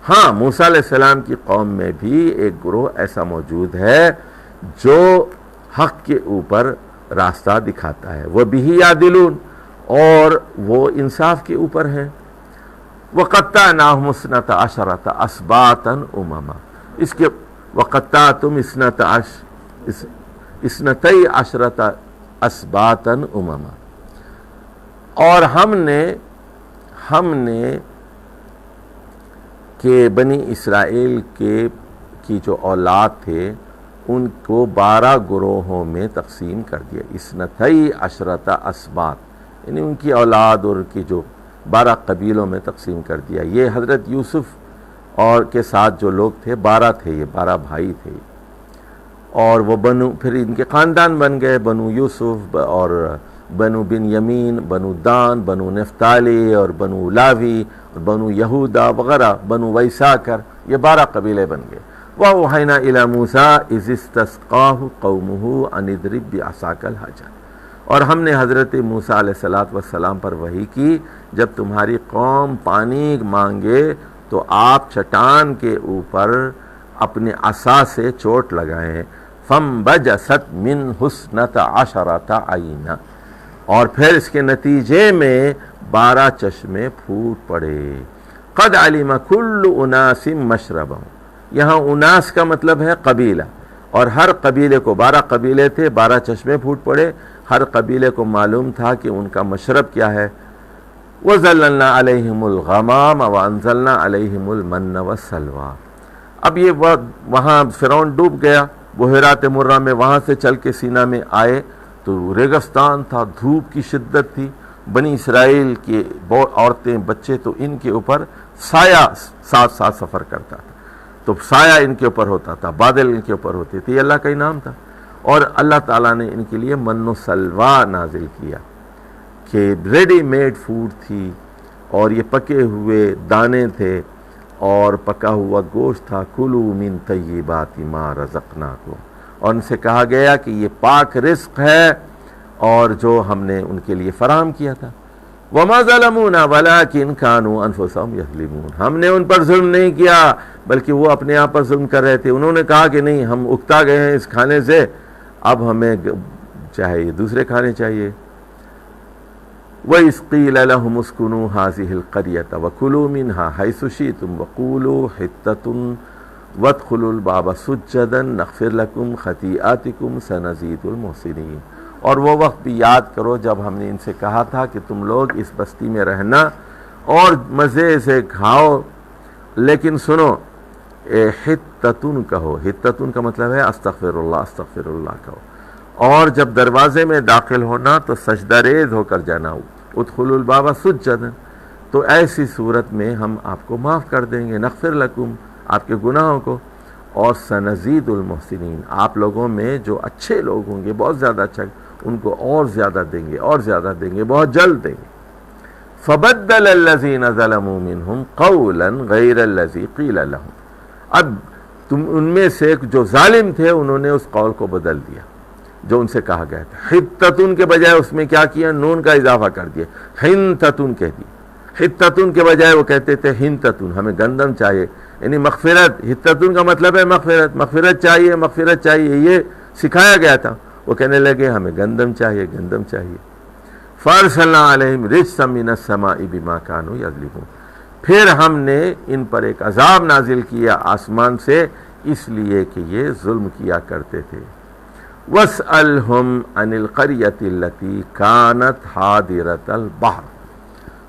ہاں موسیٰ علیہ السلام کی قوم میں بھی ایک گروہ ایسا موجود ہے جو حق کے اوپر راستہ دکھاتا ہے، وَبِهِ يَعْدِلُونَ، اور وہ انصاف کے اوپر ہے۔ وَقَطَّعْنَاهُمُ اثْنَتَ عَشَرَةَ أَسْبَاطًا أُمَمًا، اس کے وَقَطَّعْتُمْ اثْنَتَيْ عَشْرَةَ أَسْبَاطًا أُمَمًا، اور ہم نے کہ بنی اسرائیل کی جو اولاد تھے ان کو 12 گروہوں میں تقسیم کر دیا، اثنتئی عشرۃ اسباط، یعنی ان کی اولاد اور ان کی جو 12 قبیلوں میں تقسیم کر دیا۔ یہ حضرت یوسف اور کے ساتھ جو لوگ تھے 12 تھے، یہ 12 بھائی تھے، اور وہ پھر ان کے خاندان بن گئے، بنو یوسف اور بنو بن یمین، بنو دان، بنو نفتالی اور بنو لاوی، بنو یہودا وغیرہ، بنو ویساکر، یہ 12 قبیلے بن گئے۔ وَأَوْحَيْنَا إِلَى مُوسَىٰ إِذِ اسْتَسْقَاهُ قَوْمُهُ أَنِ اضْرِب بِعَصَاكَ الْحَجَرَ، اور ہم نے حضرت موسیٰ علیہ السلام پر وحی کی، جب تمہاری قوم پانی مانگے تو آپ چٹان کے اوپر اپنے عصا سے چوٹ لگائیں، فَانبَجَسَتْ مِنْهُ اثْنَتَ عَشَرَةَ عَيْنًا، اور پھر اس کے نتیجے میں 12 چشمے پھوٹ پڑے۔ قَدْ عَلِمَ كُلُّ أُنَاسٍ مَشْرَبَهُمْ، یہاں اناس کا مطلب ہے قبیلہ، اور ہر قبیلے کو 12 قبیلے تھے، 12 چشمے پھوٹ پڑے، ہر قبیلے کو معلوم تھا کہ ان کا مشرب کیا ہے۔ وَظَلَّلْنَا عَلَيْهِمُ الْغَمَامَ وَأَنزَلْنَا عَلَيْهِمُ الْمَنَّ وَالسَّلْوَىٰ، اب یہ وہاں فرعون ڈوب گیا، بحیرات مرہ میں، وہاں سے چل کے سینا میں آئے تو ریگستان تھا، دھوپ کی شدت تھی، بنی اسرائیل کی عورتیں بچے تو ان کے اوپر سایہ ساتھ سفر کرتا تھا، تو سایہ ان کے اوپر ہوتا تھا، بادل ان کے اوپر ہوتے تھے، یہ اللہ کا انعام تھا۔ اور اللہ تعالیٰ نے ان کے لیے من و سلوہ نازل کیا کہ ریڈی میڈ فوڈ تھی، اور یہ پکے ہوئے دانے تھے اور پکا ہوا گوشت تھا۔ کلوا من طیبات ما رزقناکم، اور ان سے کہا گیا کہ یہ پاک رزق ہے اور جو ہم نے ان کے لیے فراہم کیا تھا۔ وَمَا ظَلَمُونَا وَلَٰكِنْ كَانُوا أَنفُسَهُمْ يَظْلِمُونَ، ہم نے ان پر ظلم نہیں کیا بلکہ وہ اپنے آپ پر ظلم کر رہے تھے۔ انہوں نے کہا کہ نہیں، ہم اکتا گئے ہیں اس کھانے سے، اب ہمیں چاہیے دوسرے کھانے چاہیے۔ وَإِذْ قِيلَ لَهُمُ اسْكُنُوا هَٰذِهِ الْقَرْيَةَ وَكُلُوا مِنْهَا حَيْثُ شِئْتُمْ وَقُولُوا حِطَّةٌ وَادْخُلُوا الْبَابَ سُجَّدًا نَغْفِرْ لَكُمْ خَطِيئَاتِكُمْ سَنَزِيدُ الْمُحْسِنِينَ، اور وہ وقت بھی یاد کرو جب ہم نے ان سے کہا تھا کہ تم لوگ اس بستی میں رہنا اور مزے سے کھاؤ، لیکن سنو، حتتن کہو، حتتن کا مطلب ہے استغفر اللہ کہو، اور جب دروازے میں داخل ہونا تو سجدہ ریز ہو کر جانا، ادخلوا الباب سجدا، تو ایسی صورت میں ہم آپ کو معاف کر دیں گے، نغفر لکم، آپ کے گناہوں کو، اور سنزید المحسنین، آپ لوگوں میں جو اچھے لوگ ہوں گے، بہت زیادہ اچھا، ان کو اور زیادہ دیں گے، اور زیادہ دیں گے، بہت جلد دیں گے۔ فبدل الذین ظلموا منہم قولا غیر الذی قیل لہم، اب ان میں سے جو ظالم تھے انہوں نے اس قول کو بدل دیا جو ان سے کہا گیا تھا۔ حتتن کے بجائے اس میں کیا کیا، نون کا اضافہ کر دیا، حنتتن کہہ دی۔ حتتن کے بجائے وہ کہتے تھے ہنتتن، ہمیں گندم چاہیے، یعنی مغفرت۔ حتتن کا مطلب ہے مغفرت، مغفرت چاہیے، مغفرت چاہیے، یہ سکھایا گیا تھا۔ وہ کہنے لگے ہمیں گندم چاہیے، گندم چاہیے۔ فارسلنا علیہم رجسا من السماء بما كانوا یظلمون، پھر ہم نے ان پر ایک عذاب نازل کیا آسمان سے اس لیے کہ یہ ظلم کیا کرتے تھے۔ وَاسْأَلْهُمْ عَنِ الْقَرْيَةِ الَّتِي كَانَتْ حَاضِرَةَ الْبَحْرِ،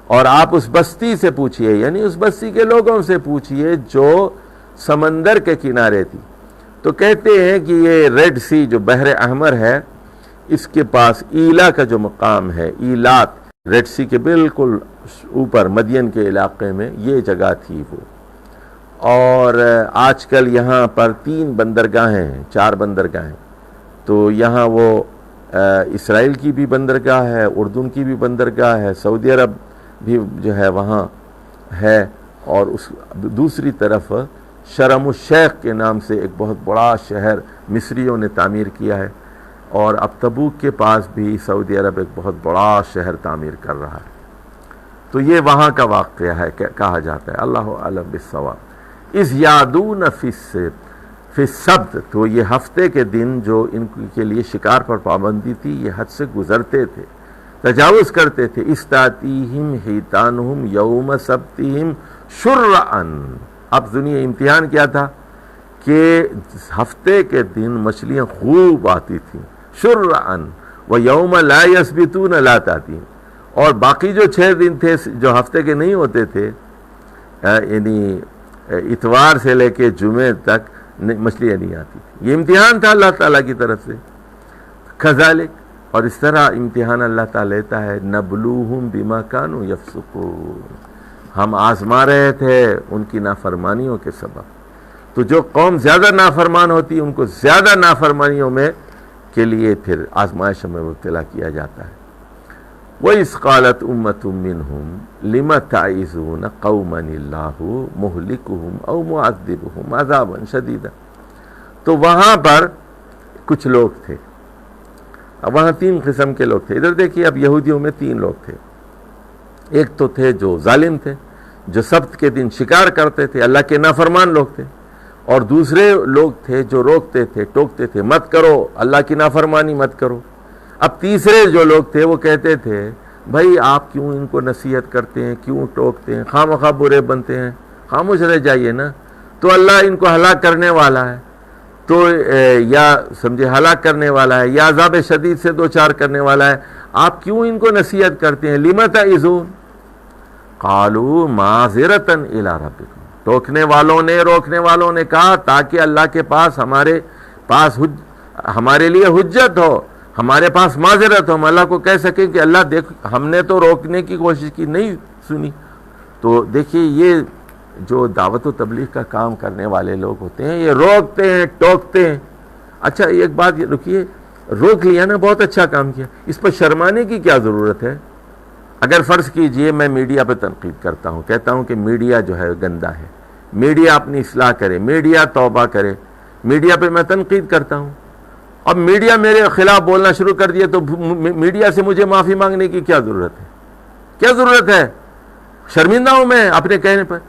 اور آپ اس بستی سے پوچھئے، یعنی اس بستی کے لوگوں سے پوچھئے جو سمندر کے کنارے تھی۔ تو کہتے ہیں کہ یہ ریڈ سی جو بحر احمر ہے، اس کے پاس ایلا کا جو مقام ہے، ایلات، ریڈ سی کے بالکل اوپر مدین کے علاقے میں یہ جگہ تھی وہ. اور آج کل یہاں پر 3 بندرگاہیں ہیں، 4 بندرگاہیں. تو یہاں وہ اسرائیل کی بھی بندرگاہ ہے، اردن کی بھی بندرگاہ ہے، سعودی عرب بھی جو ہے وہاں ہے، اور اس دوسری طرف شرم الشیخ کے نام سے ایک بہت بڑا شہر مصریوں نے تعمیر کیا ہے، اور اب تبوک کے پاس بھی سعودی عرب ایک بہت بڑا شہر تعمیر کر رہا ہے. تو یہ وہاں کا واقعہ ہے کہا جاتا ہے. اللہ اعلم بالصواب. اذ یعدون فی السبت، تو یہ ہفتے کے دن جو ان کے لیے شکار پر پابندی تھی، یہ حد سے گزرتے تھے، تجاوز کرتے تھے. استاتیہم حیتانہم یوم سبتہم شرعا. اب سنیے امتحان کیا تھا کہ ہفتے کے دن مچھلیاں خوب آتی تھیں، شرعا، ویوم لا یسبتون لا تاتین. اور باقی جو 6 دن تھے جو ہفتے کے نہیں ہوتے تھے، یعنی اتوار سے لے کے جمعے تک مچھلیاں نہیں آتی تھی. یہ امتحان تھا اللہ تعالیٰ کی طرف سے. کذالک، اور اس طرح امتحان اللہ تعالیٰ لیتا ہے. نبلوہم بما کانوا یفسقون، ہم آزما رہے تھے ان کی نافرمانیوں کے سبب. تو جو قوم زیادہ نافرمان ہوتی ہے ان کو زیادہ نافرمانیوں میں کے لیے پھر آزمائش میں مبتلا کیا جاتا ہے. وَإِذْ قَالَتْ أُمَّةٌ مِّنْهُمْ لِمَ تَعِظُونَ قَوْمًا اللَّهُ مُهْلِكُهُمْ أَوْ مُعَذِّبُهُمْ عَذَابًا شَدِيدًا. تو وہاں پر کچھ لوگ تھے. اب وہاں 3 قسم کے لوگ تھے. ادھر دیکھیے، اب یہودیوں میں 3 لوگ تھے. ایک تو تھے جو ظالم تھے، جو سبت کے دن شکار کرتے تھے، اللہ کے نافرمان لوگ تھے. اور دوسرے لوگ تھے جو روکتے تھے، ٹوکتے تھے، مت کرو، اللہ کی نافرمانی مت کرو. اب تیسرے جو لوگ تھے وہ کہتے تھے بھائی آپ کیوں ان کو نصیحت کرتے ہیں، کیوں ٹوکتے ہیں، خواہ مخواہ برے بنتے ہیں، خاموش رہ جائیے نا، تو اللہ ان کو ہلاک کرنے والا ہے. تو یا سمجھے ہلاک کرنے والا ہے، یا عذاب شدید سے دوچار کرنے والا ہے، آپ کیوں ان کو نصیحت کرتے ہیں. لِمَ تَعِظُونَ قَالُوا مَعْذِرَةً إِلَىٰ رَبِّكُمْ. روکنے والوں نے کہا تاکہ اللہ کے پاس ہمارے لیے حجت ہو، ہمارے پاس معذرت ہو، ہم اللہ کو کہہ سکیں کہ اللہ دیکھ ہم نے تو روکنے کی کوشش کی، نہیں سنی. تو دیکھیے یہ جو دعوت و تبلیغ کا کام کرنے والے لوگ ہوتے ہیں، یہ روکتے ہیں، ٹوکتے ہیں. اچھا ایک بات یہ رکیے، روک لیا نا، بہت اچھا کام کیا، اس پر شرمانے کی کیا ضرورت ہے؟ اگر فرض کیجئے میں میڈیا پہ تنقید کرتا ہوں، کہتا ہوں کہ میڈیا جو ہے گندا ہے، میڈیا اپنی اصلاح کرے، میڈیا توبہ کرے، میڈیا پہ میں تنقید کرتا ہوں. اب میڈیا میرے خلاف بولنا شروع کر دیا تو میڈیا سے مجھے معافی مانگنے کی کیا ضرورت ہے؟ کیا ضرورت ہے؟ شرمندہ ہوں میں اپنے کہنے پر.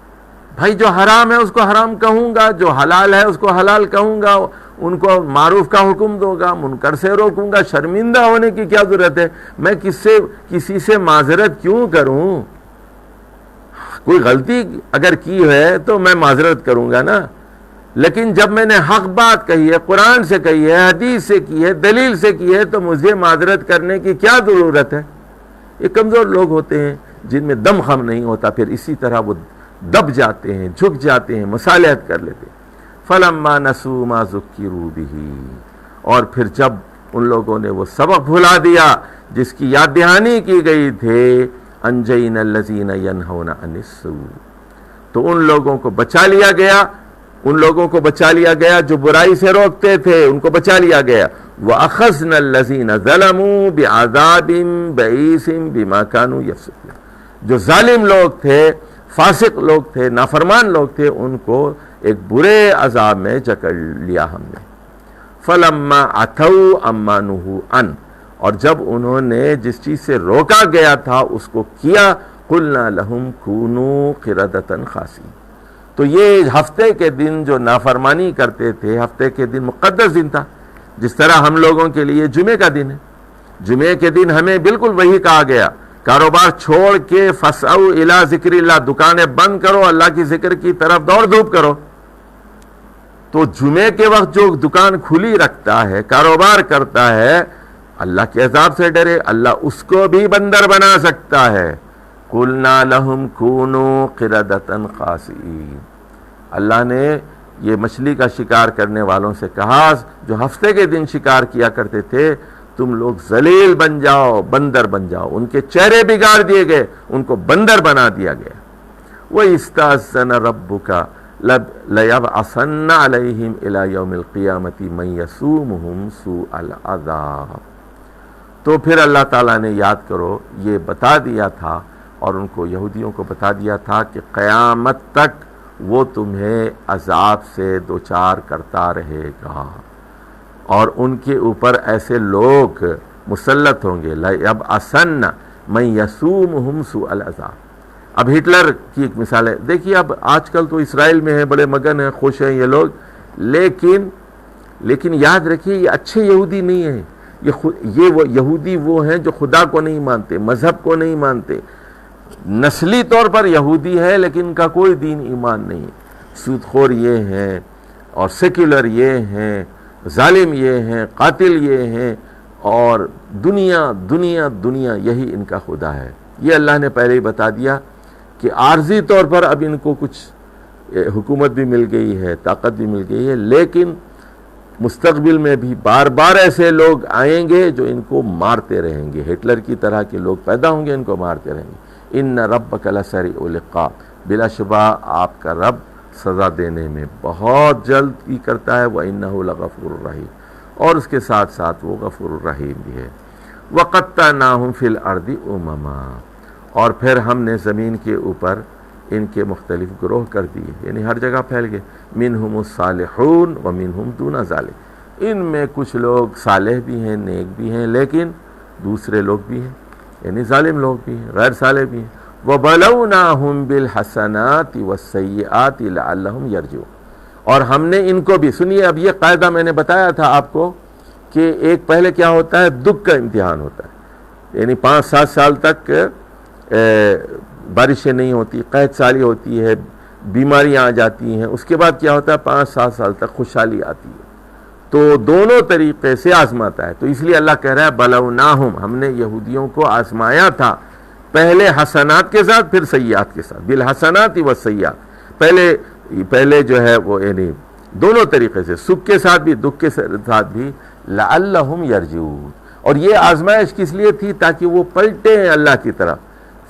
بھائی جو حرام ہے اس کو حرام کہوں گا، جو حلال ہے اس کو حلال کہوں گا، ان کو معروف کا حکم دوں گا، منکر سے روکوں گا. شرمندہ ہونے کی کیا ضرورت ہے؟ میں کسی سے معذرت کیوں کروں؟ کوئی غلطی اگر کی ہے تو میں معذرت کروں گا نا. لیکن جب میں نے حق بات کہی ہے، قرآن سے کہی ہے، حدیث سے کی ہے، دلیل سے کی ہے، تو مجھے معذرت کرنے کی کیا ضرورت ہے؟ یہ کمزور لوگ ہوتے ہیں جن میں دم خم نہیں ہوتا، پھر اسی طرح وہ دب جاتے ہیں، جھک جاتے ہیں، مصالحت کر لیتے ہیں. فَلَمَّا نَسُوا مَا ذُكِّرُوا بِهِ، اور پھر جب ان لوگوں نے وہ سبق بھلا دیا جس کی یاد دہانی کی گئی تھے، أَنْجَيْنَا الَّذِينَ يَنْهَوْنَ عَنِ السُّوءِ، تو ان لوگوں کو بچا لیا گیا، جو برائی سے روکتے تھے ان کو بچا لیا گیا. وَأَخَذْنَا الَّذِينَ ظَلَمُوا بِعَذَابٍ بَئِيسٍ بِمَا كَانُوا يَفْسُقُونَ، جو ظالم لوگ تھے، فاسق لوگ تھے، نافرمان لوگ تھے، ان کو ایک برے عذاب میں جکڑ لیا ہم نے. فَلَمَّا عَتَوْا عَمَّا نُهُوا عَنْهُ، اور جب انہوں نے جس چیز سے روکا گیا تھا اس کو کیا، قُلْنَا لَهُمْ كُونُوا قِرَدَةً خَاسِئِينَ. تو یہ ہفتے کے دن جو نافرمانی کرتے تھے، ہفتے کے دن مقدس دن تھا، جس طرح ہم لوگوں کے لیے جمعے کا دن ہے. جمعے کے دن ہمیں بالکل وہی کہا گیا، کاروبار چھوڑ کے فَاسْعَوْا إِلَىٰ ذِكْرِ اللَّهِ، دکانیں بند کرو، اللہ کی ذکر کی طرف دوڑ دھوپ کرو. تو جمعے کے وقت جو دکان کھلی رکھتا ہے، کاروبار کرتا ہے، اللہ کے عذاب سے ڈرے، اللہ اس کو بھی بندر بنا سکتا ہے. قُلْنَا لَهُمْ كُونُوا قِرَدَةً خَاسِئِينَ. اللہ نے یہ مچھلی کا شکار کرنے والوں سے کہا جو ہفتے کے دن شکار کیا کرتے تھے، تم لوگ ذلیل بن جاؤ، بندر بن جاؤ. ان کے چہرے بگاڑ دیے گئے، ان کو بندر بنا دیا گیا. وَإِسْتَأْذَنَ رَبُّكَ لَيَبْعَثَنَّ عَلَيْهِمْ إِلَى يَوْمِ الْقِيَامَةِ مَن يَسُومُهُمْ سُوءَ الْعَذَابِ. تو پھر اللہ تعالیٰ نے یاد کرو یہ بتا دیا تھا اور ان کو یہودیوں کو بتا دیا تھا کہ قیامت تک وہ تمہیں عذاب سے دوچار کرتا رہے گا، اور ان کے اوپر ایسے لوگ مسلط ہوں گے. لَيَبْعَثَنَّ مَن يَسُومُهُمْ سُوءَ الْعَذَابِ. اب ہٹلر کی ایک مثال ہے. دیکھیے اب آج کل تو اسرائیل میں ہیں، بڑے مگن ہیں، خوش ہیں یہ لوگ، لیکن یاد رکھیے یہ اچھے یہودی نہیں ہیں. یہ وہ یہودی وہ ہیں جو خدا کو نہیں مانتے، مذہب کو نہیں مانتے، نسلی طور پر یہودی ہے لیکن ان کا کوئی دین ایمان نہیں. سود خور یہ ہیں اور سیکولر یہ ہیں، ظالم یہ ہیں، قاتل یہ ہیں، اور دنیا دنیا دنیا یہی ان کا خدا ہے. یہ اللہ نے پہلے ہی بتا دیا کہ عارضی طور پر اب ان کو کچھ حکومت بھی مل گئی ہے، طاقت بھی مل گئی ہے، لیکن مستقبل میں بھی بار بار ایسے لوگ آئیں گے جو ان کو مارتے رہیں گے. ہٹلر کی طرح کے لوگ پیدا ہوں گے، ان کو مارتے رہیں گے. ان ربک لسریع العقاب، بلا شبہ آپ کا رب سزا دینے میں بہت جلد ہی کرتا ہے. وَإِنَّهُ لَغَفُورٌ رَحِيمٌ، اور اس کے ساتھ ساتھ وہ غفور الرحیم بھی ہے. وَقَطَّعْنَاهُمْ فِي الْأَرْضِ أُمَمًا، اور پھر ہم نے زمین کے اوپر ان کے مختلف گروہ کر دیے، یعنی ہر جگہ پھیل گئے. منہم الصالحون ومنہم دون ذالک، ان میں کچھ لوگ صالح بھی ہیں، نیک بھی ہیں، لیکن دوسرے لوگ بھی ہیں، یعنی ظالم لوگ بھی ہیں، غیر صالح بھی ہیں. وَبَلَوْنَاهُمْ بِالْحَسَنَاتِ وَالسَّيِّئَاتِ لَعَلَّهُمْ يَرْجِعُونَ، اور ہم نے ان کو بھی، سنیے اب یہ قاعدہ میں نے بتایا تھا آپ کو کہ ایک پہلے کیا ہوتا ہے، دکھ کا امتحان ہوتا ہے، یعنی 5-7 سال تک بارشیں نہیں ہوتی، قحط سالی ہوتی ہے، بیماریاں آ جاتی ہیں. اس کے بعد کیا ہوتا ہے، 5-7 سال تک خوشحالی آتی ہے. تو دونوں طریقے سے آزماتا ہے. تو اس لیے اللہ کہہ رہا ہے بلوناہم، ہم نے یہودیوں کو آزمایا تھا، پہلے حسنات کے ساتھ پھر سیئات کے ساتھ. بالحسنات والسیئات، پہلے جو ہے وہ یعنی دونوں طریقے سے، سکھ کے ساتھ بھی دکھ کے ساتھ بھی. لعلہم یرجعون، اور یہ آزمائش کس لیے تھی، تاکہ وہ پلٹے ہیں اللہ کی طرف.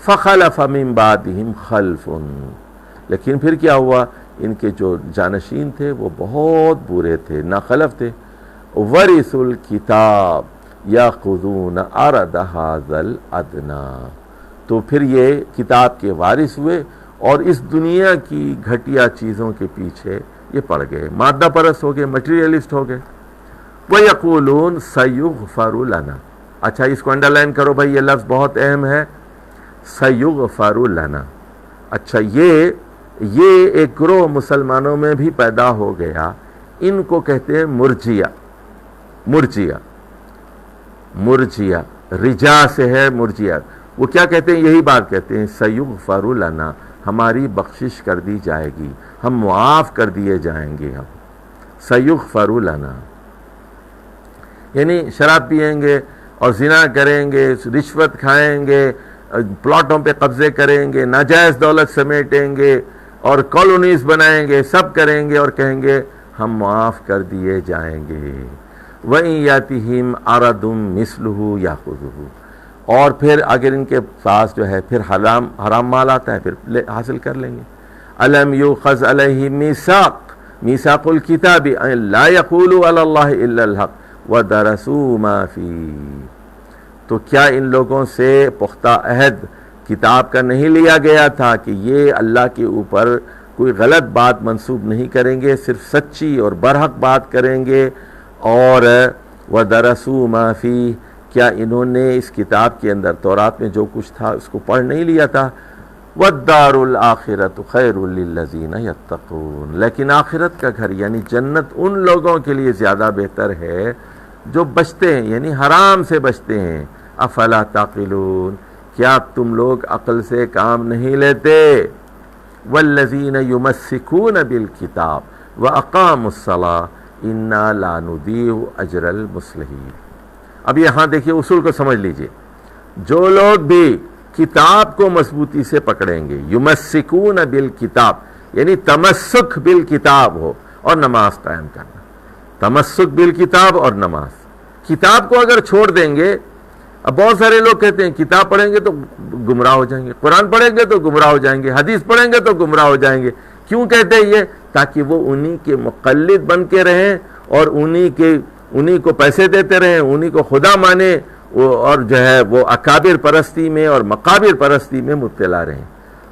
فخلف من بعدہم خلف، لیکن پھر کیا ہوا، ان کے جو جانشین تھے وہ بہت برے تھے، ناخلف تھے. ورثوا الکتاب یاخذون عرض ھذا الادنی، تو پھر یہ کتاب کے وارث ہوئے اور اس دنیا کی گھٹیا چیزوں کے پیچھے یہ پڑ گئے، مادہ پرست ہو گئے، مٹیریلسٹ ہو گئے. وَيَقُولُونَ سَيُغْفَرُ لَنَا، اچھا اس کو انڈرلائن کرو بھائی، یہ لفظ بہت اہم ہے، سَيُغْفَرُ لَنَا. اچھا یہ ایک گروہ مسلمانوں میں بھی پیدا ہو گیا، ان کو کہتے ہیں مرجیہ، رجا سے ہے مرجیہ. وہ کیا کہتے ہیں، یہی بات کہتے ہیں، سَيُغْفَرُ لَنَا، ہماری بخشش کر دی جائے گی، ہم معاف کر دیے جائیں گے. ہم سَيُغْفَرُ لَنَا یعنی شراب پئیں گے اور زنا کریں گے، رشوت کھائیں گے، پلاٹوں پہ قبضے کریں گے، ناجائز دولت سمیٹیں گے اور کالونیز بنائیں گے، سب کریں گے اور کہیں گے ہم معاف کر دیے جائیں گے. وَإِن يَأْتِهِمْ عَرَضٌ مِثْلُهُ يَأْخُذُوهُ، اور پھر اگر ان کے پاس جو ہے پھر حرام مال آتا ہے پھر حاصل کر لیں گے. أَلَمْ يُؤْخَذْ عَلَيْهِمْ مِيثَاقُ الْكِتَابِ أَن لَا يَقُولُوا عَلَى اللَّهِ إِلَّا الْحَقَّ وَدَرَسُوا مَا فِيهِ، تو کیا ان لوگوں سے پختہ عہد کتاب کا نہیں لیا گیا تھا کہ یہ اللہ کے اوپر کوئی غلط بات منسوب نہیں کریں گے، صرف سچی اور برحق بات کریں گے. اور وَدَرَسُوا مَا فِيهِ، کیا انہوں نے اس کتاب کے اندر تورات میں جو کچھ تھا اس کو پڑھ نہیں لیا تھا. وَالدَّارُ الْآخِرَةُ خَيْرٌ لِلَّذِينَ يَتَّقُونَ، لیکن آخرت کا گھر یعنی جنت ان لوگوں کے لیے زیادہ بہتر ہے جو بچتے ہیں، یعنی حرام سے بچتے ہیں. افلا تعقلون، کیا تم لوگ عقل سے کام نہیں لیتے. والذین یمسکون بالکتاب واقاموا الصلاۃ انا لا نضیع اجر المصلحین. اب یہاں دیکھیے اصول کو سمجھ لیجئے، جو لوگ بھی کتاب کو مضبوطی سے پکڑیں گے، یمسکون بالکتاب یعنی تمسک بالکتاب ہو اور نماز قائم کرنا، تمسک بالکتاب اور نماز. کتاب کو اگر چھوڑ دیں گے، اب بہت سارے لوگ کہتے ہیں کتاب پڑھیں گے تو گمراہ ہو جائیں گے، قرآن پڑھیں گے تو گمراہ ہو جائیں گے، حدیث پڑھیں گے تو گمراہ ہو جائیں گے. کیوں کہتے ہیں یہ؟ تاکہ وہ انہی کے مقلد بن کے رہیں اور انہی کو پیسے دیتے رہیں، انہی کو خدا مانے، اور جو ہے وہ اکابر پرستی میں اور مقابر پرستی میں مبتلا رہیں.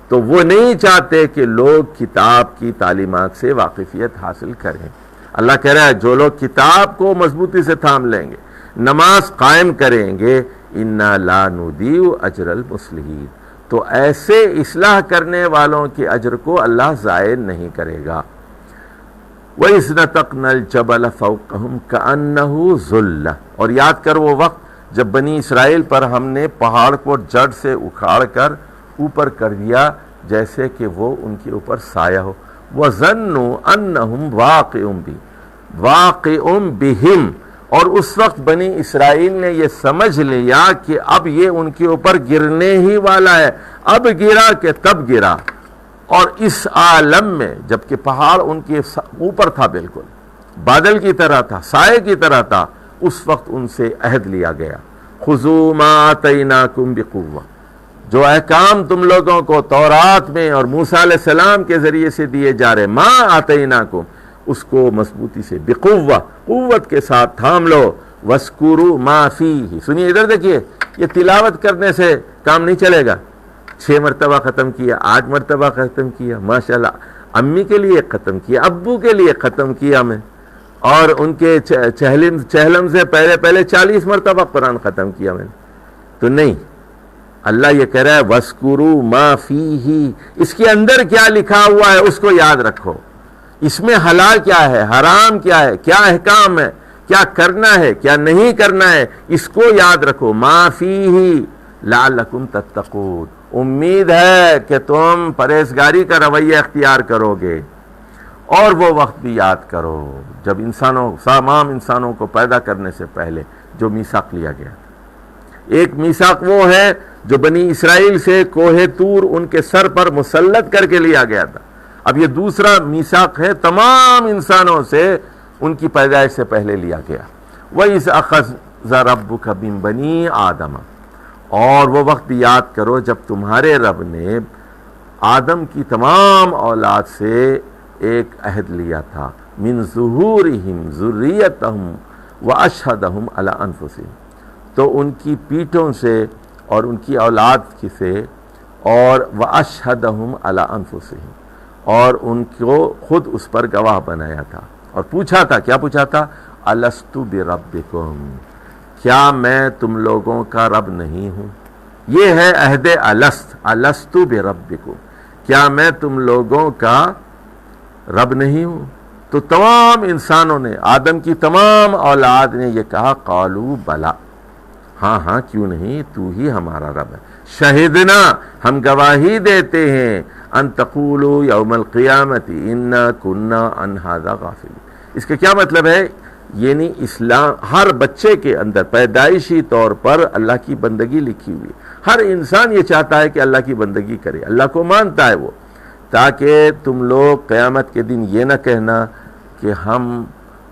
تو وہ نہیں چاہتے کہ لوگ کتاب کی تعلیمات سے واقفیت حاصل کریں. اللہ کہہ رہا ہے جو لوگ کتاب کو مضبوطی سے تھام لیں گے، نماز قائم کریں گے، اِنَّا لَا نُضِيعُ أَجْرَ الْمُصْلِحِينَ، تو ایسے اصلاح کرنے والوں کے اجر کو اللہ ضائع نہیں کرے گا. وَإِذْ نَتَقْنَا الْجَبَلَ فَوْقَهُمْ كَأَنَّهُ ظُلَّةٌ، اور یاد کر وہ وقت جب بنی اسرائیل پر ہم نے پہاڑ کو جڑ سے اکھاڑ کر اوپر کر دیا جیسے کہ وہ ان کے اوپر سایہ ہو. وَظَنُّوا أَنَّهُمْ واقع بِهِمْ، اور اس وقت بنی اسرائیل نے یہ سمجھ لیا کہ اب یہ ان کے اوپر گرنے ہی والا ہے، اب گرا کہ تب گرا. اور اس عالم میں جبکہ پہاڑ ان کے اوپر تھا، بالکل بادل کی طرح تھا، سائے کی طرح تھا، اس وقت ان سے عہد لیا گیا. خذوا ما آتیناکم بقوہ، جو احکام تم لوگوں کو تورات میں اور موسیٰ علیہ السلام کے ذریعے سے دیے جا رہے، ما آتیناکم، اس کو مضبوطی سے، بقوہ، قوت کے ساتھ تھام لو. وَاسْكُرُوا مَا فِيهِ، سنیے ادھر دیکھیے، یہ تلاوت کرنے سے کام نہیں چلے گا. 6 مرتبہ ختم کیا، 8 مرتبہ ختم کیا، ماشاءاللہ امی کے لیے ختم کیا، ابو کے لیے ختم کیا میں، اور ان کے چہلم سے پہلے 40 مرتبہ قرآن ختم کیا میں نے. تو نہیں، اللہ یہ کہہ رہا ہے وَاسْكُرُوا مَا فِيهِ، اس کے اندر کیا لکھا ہوا ہے اس کو یاد رکھو. اس میں حلال کیا ہے، حرام کیا ہے، کیا احکام ہے، کیا کرنا ہے، کیا نہیں کرنا ہے، اس کو یاد رکھو. مَا فِيهِ لَعَلَّكُمْ تَتَّقُونَ، امید ہے کہ تم پرہیزگاری کا رویہ اختیار کرو گے. اور وہ وقت بھی یاد کرو جب تمام انسانوں کو پیدا کرنے سے پہلے جو میثاق لیا گیا. ایک میثاق وہ ہے جو بنی اسرائیل سے کوہ طور ان کے سر پر مسلط کر کے لیا گیا تھا. اب یہ دوسرا میثاق ہے تمام انسانوں سے ان کی پیدائش سے پہلے لیا گیا. وَإِذْ أَخَذَ رَبُّكَ مِن بَنِي آدَمَ، اور وہ وقت یاد کرو جب تمہارے رب نے آدم کی تمام اولاد سے ایک عہد لیا تھا. من ظہورہم ذریتہم واشہدہم علی انفسہم، تو ان کی پیٹھوں سے اور ان کی اولاد کی سے، اور واشہدہم علی انفسہم، اور ان کو خود اس پر گواہ بنایا تھا. اور پوچھا تھا، کیا پوچھا تھا؟ الست بربکم، کیا میں تم لوگوں کا رب نہیں ہوں؟ یہ ہے عہد الست بربکم، کیا میں تم لوگوں کا رب نہیں ہوں؟ تو تمام انسانوں نے، آدم کی تمام اولاد نے یہ کہا قالوا بلا، ہاں ہاں کیوں نہیں، تو ہی ہمارا رب ہے. شہدنا، ہم گواہی دیتے ہیں، ان تقولوا یوم القیامت انا کنا عن ھذا غافلین. اس کا کیا مطلب ہے؟ یعنی اسلام ہر بچے کے اندر پیدائشی طور پر اللہ کی بندگی لکھی ہوئی. ہر انسان یہ چاہتا ہے کہ اللہ کی بندگی کرے، اللہ کو مانتا ہے وہ، تاکہ تم لوگ قیامت کے دن یہ نہ کہنا کہ ہم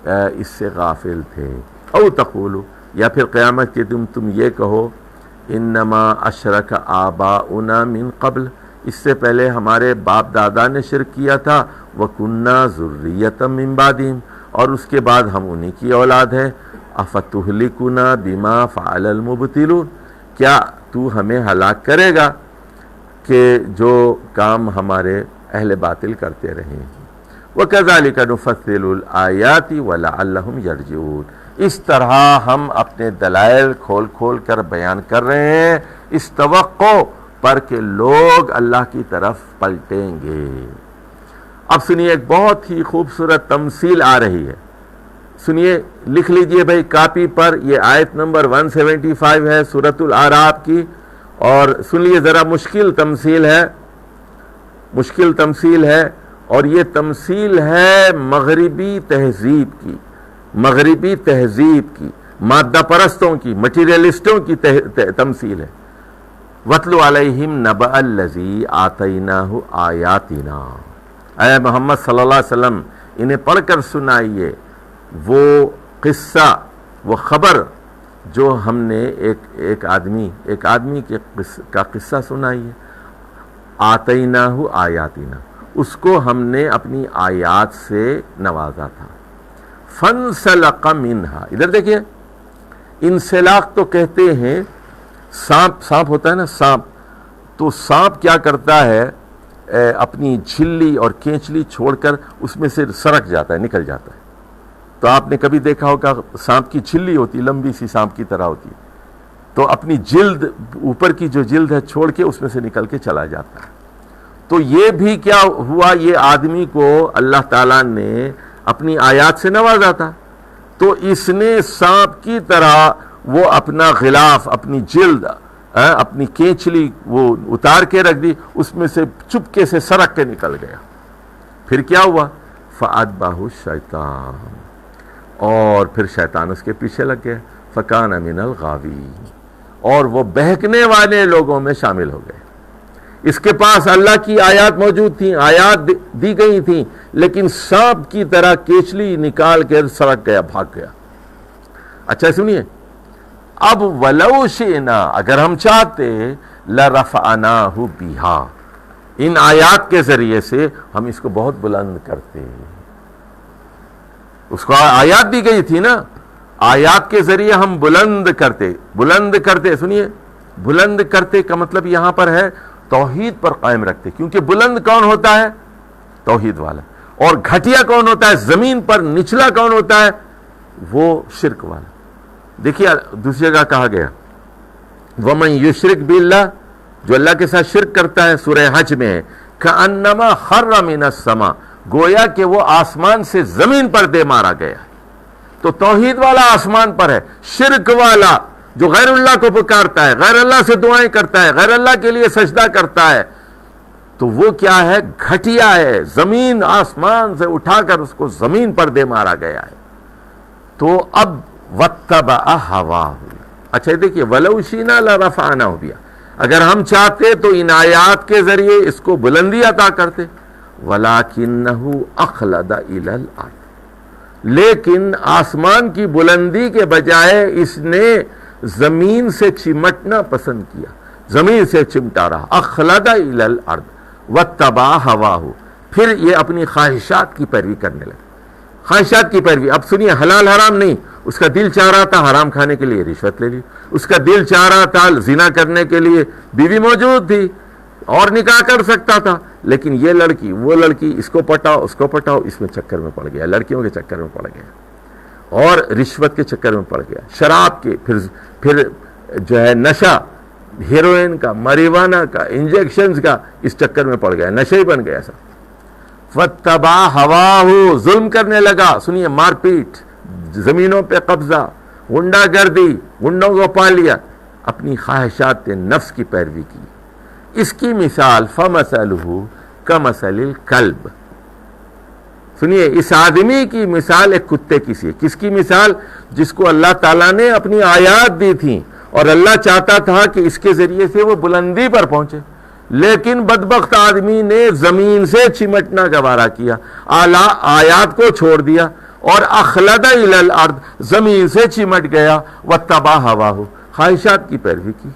اس سے غافل تھے. او تقولوا، یا پھر قیامت کے دن تم یہ کہو انما اشرک آباؤنا من قبل، اس سے پہلے ہمارے باپ دادا نے شرک کیا تھا. وَكُنَّا ذُرِّيَّةً مِّن بَعْدِهِمْ، اور اس کے بعد ہم انہی کی اولاد ہے. أَفَتُهْلِكُنَا بِمَا فَعَلَ الْمُبْطِلُونَ، کیا تو ہمیں ہلاک کرے گا کہ جو کام ہمارے اہل باطل کرتے رہے ہیں. وَكَذَلِكَ نُفَصِّلُ الْآيَاتِ وَلَعَلَّهُمْ يَرْجِعُونَ، اس طرح ہم اپنے دلائل کھول کھول کر بیان کر رہے ہیں اس توقع پر کہ لوگ اللہ کی طرف پلٹیں گے. اب سنیے، ایک بہت ہی خوبصورت تمثیل آ رہی ہے، سنیے، لکھ لیجئے بھائی کاپی پر. یہ آیت نمبر 175 ہے سورۃ الاعراف کی، اور سن لیے ذرا، مشکل تمثیل ہے، اور یہ تمثیل ہے مغربی تہذیب کی مادہ پرستوں کی، مٹیریلسٹوں کی تمثیل ہے. وَاتْلُ عَلَيْهِمْ نَبَأَ الَّذِي آتَيْنَاهُ آيَاتِنَا، اے محمد صلی اللہ علیہ وسلم انہیں پڑھ کر سنائیے وہ قصہ وہ خبر جو ہم نے ایک آدمی کا قصہ سنائی ہے، آتیناہ آیاتنا، اس کو ہم نے اپنی آیات سے نوازا تھا، فانسلق منہا، ادھر دیکھیے انسلاق تو کہتے ہیں سانپ ہوتا ہے نا، سانپ، تو سانپ کیا کرتا ہے اپنی جھلی اور کینچلی چھوڑ کر اس میں سے سرک جاتا ہے، نکل جاتا ہے. تو آپ نے کبھی دیکھا ہوگا سانپ کی جھلی ہوتی، لمبی سی سانپ کی طرح ہوتی ہے، تو اپنی جلد، اوپر کی جو جلد ہے چھوڑ کے اس میں سے نکل کے چلا جاتا ہے. تو یہ بھی کیا ہوا، یہ آدمی کو اللہ تعالیٰ نے اپنی آیات سے نوازا تھا، تو اس نے سانپ کی طرح وہ اپنا غلاف، اپنی جلد، اپنی کینچلی وہ اتار کے رکھ دی، اس میں سے چپکے سے سرک کے نکل گیا. پھر کیا ہوا، فَأَتْبَعَهُ الشَّيْطَانُ، اور پھر شیطان اس کے پیچھے لگ گیا، فَكَانَ مِنَ الْغَاوِينَ، اور وہ بہکنے والے لوگوں میں شامل ہو گئے. اس کے پاس اللہ کی آیات موجود تھیں، آیات دی گئی تھیں، لیکن سانپ کی طرح کیچلی نکال کر سرک گیا، بھاگ گیا. اچھا سنیے، اب وَلَوْ شِئْنَا، اگر ہم چاہتے، لَرَفَعْنَاهُ بِهَا، ان آیات کے ذریعے سے ہم اس کو بہت بلند کرتے. اس کو آیات دی گئی تھی نا، آیات کے ذریعے ہم بلند کرتے. سنیے، بلند کرتے کا مطلب یہاں پر ہے توحید پر قائم رکھتے، کیونکہ بلند کون ہوتا ہے، توحید والا، اور گھٹیا کون ہوتا ہے، زمین پر نچلا کون ہوتا ہے، وہ شرک والا. دیکھیے دوسری جگہ کہا گیا وَمَن يُشْرِكْ بِاللَّهِ، جو اللہ کے ساتھ شرک کرتا ہے، سورہ حج میں ہے، كَأَنَّمَا خَرَّ مِنَ السَّمَاءِ، گویا کہ وہ آسمان سے زمین پر دے مارا گیا. تو توحید والا آسمان پر ہے، شرک والا جو غیر اللہ کو پکارتا ہے، غیر اللہ سے دعائیں کرتا ہے، غیر اللہ کے لیے سجدہ کرتا ہے، تو وہ کیا ہے، گھٹیا ہے، زمین آسمان سے اٹھا کر اس کو زمین پر دے مارا گیا ہے. تو اب وَاتَّبَعَ هَوَاهُ، اچھا دیکھیے وَلَوْ شِئْنَا لَرَفَعْنَاهُ بِهَا، اگر ہم چاہتے تو ان آیات کے ذریعے اس کو بلندی عطا کرتے. وَلَكِنَّهُ أَخْلَدَ إِلَى الْأَرْضِ، لیکن آسمان کی بلندی کے بجائے اس نے زمین سے چمٹنا پسند کیا، زمین سے چمٹا رہا. أَخْلَدَ إِلَى الْأَرْضِ وَاتَّبَعَ هَوَاهُ، پھر یہ اپنی خواہشات کی پیروی کرنے لگا. خواہشات کی پیروی، اب سنیے، حلال حرام نہیں، اس کا دل چاہ رہا تھا حرام کھانے کے لیے رشوت لے لی، اس کا دل چاہ رہا تھا زنا کرنے کے لیے، بیوی موجود تھی اور نکاح کر سکتا تھا، لیکن یہ لڑکی وہ لڑکی، اس کو پٹاؤ اس کو پٹاؤ، اس میں چکر میں پڑ گیا، لڑکیوں کے چکر میں پڑ گیا، اور رشوت کے چکر میں پڑ گیا، شراب کے، پھر جو ہے نشہ، ہیروئن کا، مریوانا کا، انجیکشنز کا، اس چکر میں پڑ گیا، نشے ہی بن گیا سب. فَاتَّبَعَ هَوَاهُ، ظلم کرنے لگا. سنیے، مار پیٹ، زمینوں پہ قبضہ، غنڈہ گردی، گنڈوں کو پا لیا، اپنی خواہشات نفس کی پیروی کی. اس کی مثال فَمَثَلُهُ كَمَثَلِ الْكَلْبِ، سنیے، اس آدمی کی مثال ایک کتے کی سی ہے. کس کی مثال؟ جس کو اللہ تعالیٰ نے اپنی آیات دی تھیں اور اللہ چاہتا تھا کہ اس کے ذریعے سے وہ بلندی پر پہنچے، لیکن بدبخت آدمی نے زمین سے چمٹنا گوارا کیا، آیات کو چھوڑ دیا اور اخلد الی الارض، زمین سے چمٹ گیا، واتبع ہواہ، خواہشات کی پیروی کی.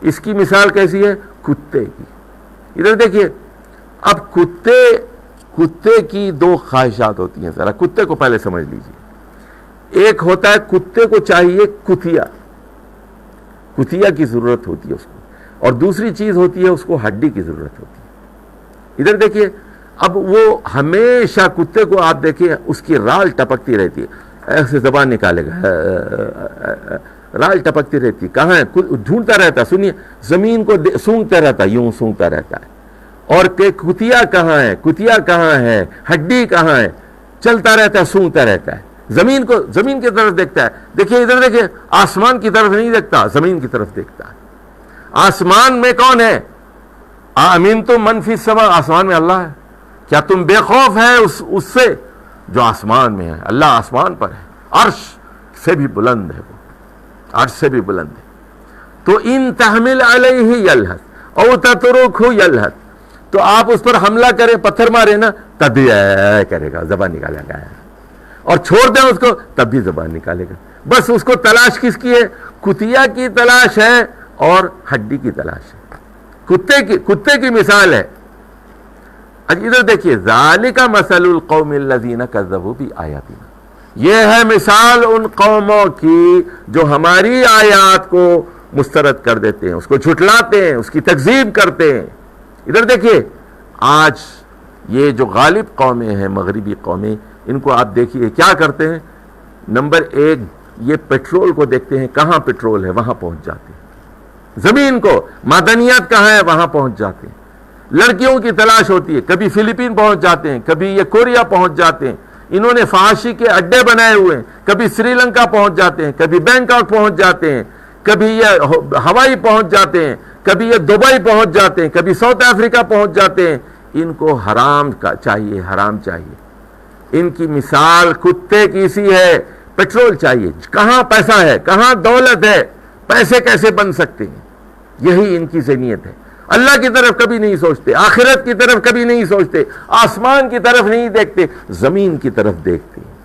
اس کی مثال کیسی ہے؟ کتے کی. ادھر دیکھیے، اب کتے کی دو خواہشات ہوتی ہیں، ذرا کتے کو پہلے سمجھ لیجیے. ایک ہوتا ہے کتے کو چاہیے کتیا کی ضرورت ہوتی ہے اس کو، اور دوسری چیز ہوتی ہے اس کو ہڈی کی ضرورت ہوتی ہے. ادھر دیکھیے، اب وہ ہمیشہ کتے کو آپ دیکھیں، اس کی رال ٹپکتی رہتی ہے، ایسے زبان نکالے گا، رال ٹپکتی رہتی ہے. کہاں ہے؟ ڈھونڈتا رہتا ہے. سنیے، زمین کو سونگتا رہتا ہے، یوں سونگتا رہتا ہے، اور کہ کتیا کہاں ہے، کتیا کہاں ہے، ہڈی کہاں ہے، چلتا رہتا ہے، سونگتا رہتا ہے. زمین کی طرف دیکھتا ہے. دیکھیے ادھر دیکھیے، آسمان کی طرف نہیں دیکھتا، زمین کی طرف دیکھتا ہے. آسمان میں کون ہے؟ امنتم من فی السماء، آسمان میں اللہ ہے. کیا تم بے خوف ہے اس سے جو آسمان میں ہے؟ اللہ آسمان پر ہے، عرش سے بھی بلند ہے، وہ عرش سے بھی بلند ہے. تو ان تحمل علیہ یلہث او تترکہ یلہث، تو آپ اس پر حملہ کریں، پتھر مارے نا، تب بھی کرے گا، زبان نکالے گا، اور چھوڑ دیں اس کو تب بھی زبان نکالے گا. بس اس کو تلاش کس کی ہے؟ کتیا کی تلاش ہے اور ہڈی کی تلاش ہے، کتے کی مثال ہے۔ ادھر دیکھیے، ذالک مثل القوم الذین کذبوا بآیاتنا، یہ ہے مثال ان قوموں کی جو ہماری آیات کو مسترد کر دیتے ہیں، اس کو جھٹلاتے ہیں، اس کی تکذیب کرتے ہیں۔ ادھر دیکھیے، آج یہ جو غالب قومیں ہیں، مغربی قومیں، ان کو آپ دیکھیے کیا کرتے ہیں۔ نمبر ایک، یہ پیٹرول کو دیکھتے ہیں، کہاں پیٹرول ہے وہاں پہنچ جاتے ہیں، زمین کو معدنیات کہاں ہے وہاں پہنچ جاتے ہیں، لڑکیوں کی تلاش ہوتی ہے، کبھی فلپین پہنچ جاتے ہیں، کبھی یہ کوریا پہنچ جاتے ہیں، انہوں نے فحاشی کے اڈے بنائے ہوئے ہیں، کبھی سری لنکا پہنچ جاتے ہیں، کبھی بینکاک پہنچ جاتے ہیں، کبھی یہ ہوائی پہنچ جاتے ہیں، کبھی یہ دبئی پہنچ جاتے ہیں، کبھی ساؤتھ افریقہ پہنچ جاتے ہیں۔ ان کو حرام چاہیے، حرام چاہیے۔ ان کی مثال کتے کی سی ہے، پیٹرول چاہیے، کہاں پیسہ ہے، کہاں دولت ہے، پیسے کیسے بن سکتے ہیں، یہی ان کی ذہنیت ہے۔ اللہ کی طرف کبھی نہیں سوچتے، آخرت کی طرف کبھی نہیں سوچتے، آسمان کی طرف نہیں دیکھتے، زمین کی طرف دیکھتے ہیں۔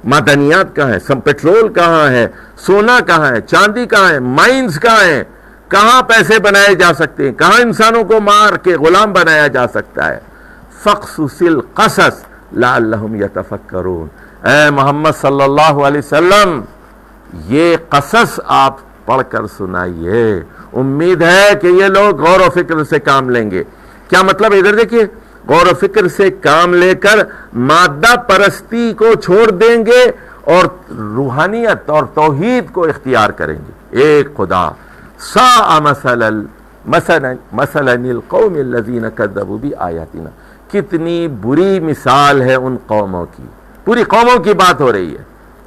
معدنیات کہاں ہے، پیٹرول کہاں ہے، سونا کہاں ہے، چاندی کہاں ہے، مائنز کہاں ہیں، کہاں پیسے بنائے جا سکتے ہیں، کہاں انسانوں کو مار کے غلام بنایا جا سکتا ہے۔ فَقْصُصِ الْقَصَصَ لَعَلَّهُمْ يَتَفَكَّرُونَ، اے محمد صلی اللہ علیہ وسلم یہ قصص آپ پڑھ کر سنائیے، امید ہے کہ یہ لوگ غور و فکر سے کام لیں گے۔ کیا مطلب؟ ادھر دیکھیے، غور و فکر سے کام لے کر مادہ پرستی کو چھوڑ دیں گے اور روحانیت اور توحید کو اختیار کریں گے۔ ایک خدا، ساء مثلا القوم الذین کذبوا بآیاتنا، کتنی بری مثال ہے ان قوموں کی، پوری قوموں کی بات ہو رہی ہے،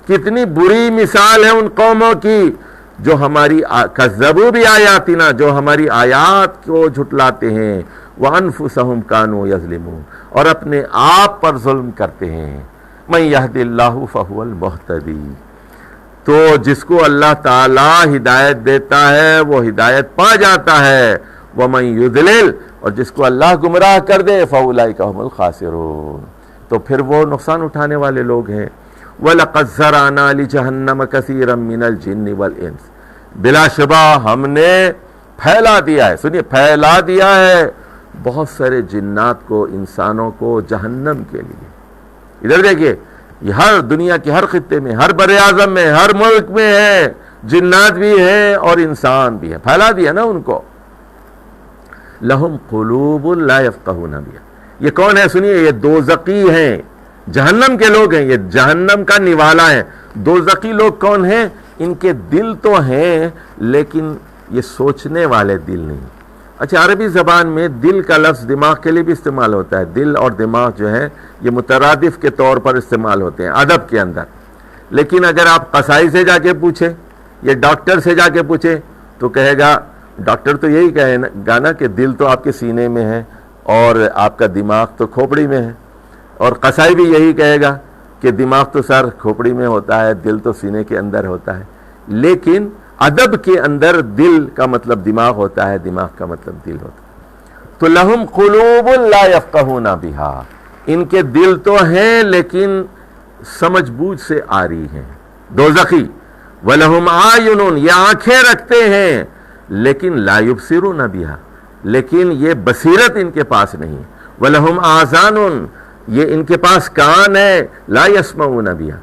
کتنی بری مثال ہے ان قوموں کی جو ہماری کذبوا بآیاتنا، جو ہماری آیات کو جھٹلاتے ہیں، وانفسہم کانوا یظلمون، اور اپنے آپ پر ظلم کرتے ہیں۔ من یہد اللہ فہو المہتدی، تو جس کو اللہ تعالی ہدایت دیتا ہے وہ ہدایت پا جاتا ہے، ومن یضلل، اور جس کو اللہ گمراہ کر دے فاولئک هم الخاسرون، تو پھر وہ نقصان اٹھانے والے لوگ ہیں۔ وَلَقَدْ ذَرَأْنَا لِجَهَنَّمَ كَثِيرًا مِنَ الْجِنِّ وَالْإِنسِ، بلا شبہ ہم نے پھیلا دیا ہے، سنیے، پھیلا دیا ہے بہت سارے جنات کو، انسانوں کو جہنم کے لیے۔ ادھر دیکھیے، یہ ہر دنیا کے ہر خطے میں، ہر بر اعظم میں، ہر ملک میں ہے، جنات بھی ہیں اور انسان بھی ہیں، پھیلا دیا نا ان کو۔ لہم قلوب لا یفقہون بہا، یہ کون ہے؟ سنیے، یہ دوزخی ہیں، جہنم کے لوگ ہیں، یہ جہنم کا نوالا ہے۔ دوزخی لوگ کون ہیں؟ ان کے دل تو ہیں لیکن یہ سوچنے والے دل نہیں۔ اچھا، عربی زبان میں دل کا لفظ دماغ کے لیے بھی استعمال ہوتا ہے، دل اور دماغ جو ہے یہ مترادف کے طور پر استعمال ہوتے ہیں ادب کے اندر، لیکن اگر آپ قصائی سے جا کے پوچھیں یا ڈاکٹر سے جا کے پوچھیں تو کہے گا، ڈاکٹر تو یہی کہے گا نا کہ دل تو آپ کے سینے میں ہے اور آپ کا دماغ تو کھوپڑی میں ہے، اور قصائی بھی یہی کہے گا کہ دماغ تو سر کھوپڑی میں ہوتا ہے، دل تو سینے کے اندر ہوتا ہے، لیکن ادب کے اندر دل کا مطلب دماغ ہوتا ہے، دماغ کا مطلب دل ہوتا ہے۔ تو لہم قلوب لا یفقہون بہا، ان کے دل تو ہیں لیکن سمجھ بوجھ سے آری ہیں، دوزخی۔ وَلَهُمْ أَعْيُنٌ، یہ آنکھیں رکھتے ہیں لیکن لا یبصرون بہا، لیکن یہ بصیرت ان کے پاس نہیں۔ وَلَهُمْ آذَانٌ، یہ ان کے پاس کان ہے، لا یسمعون بہا۔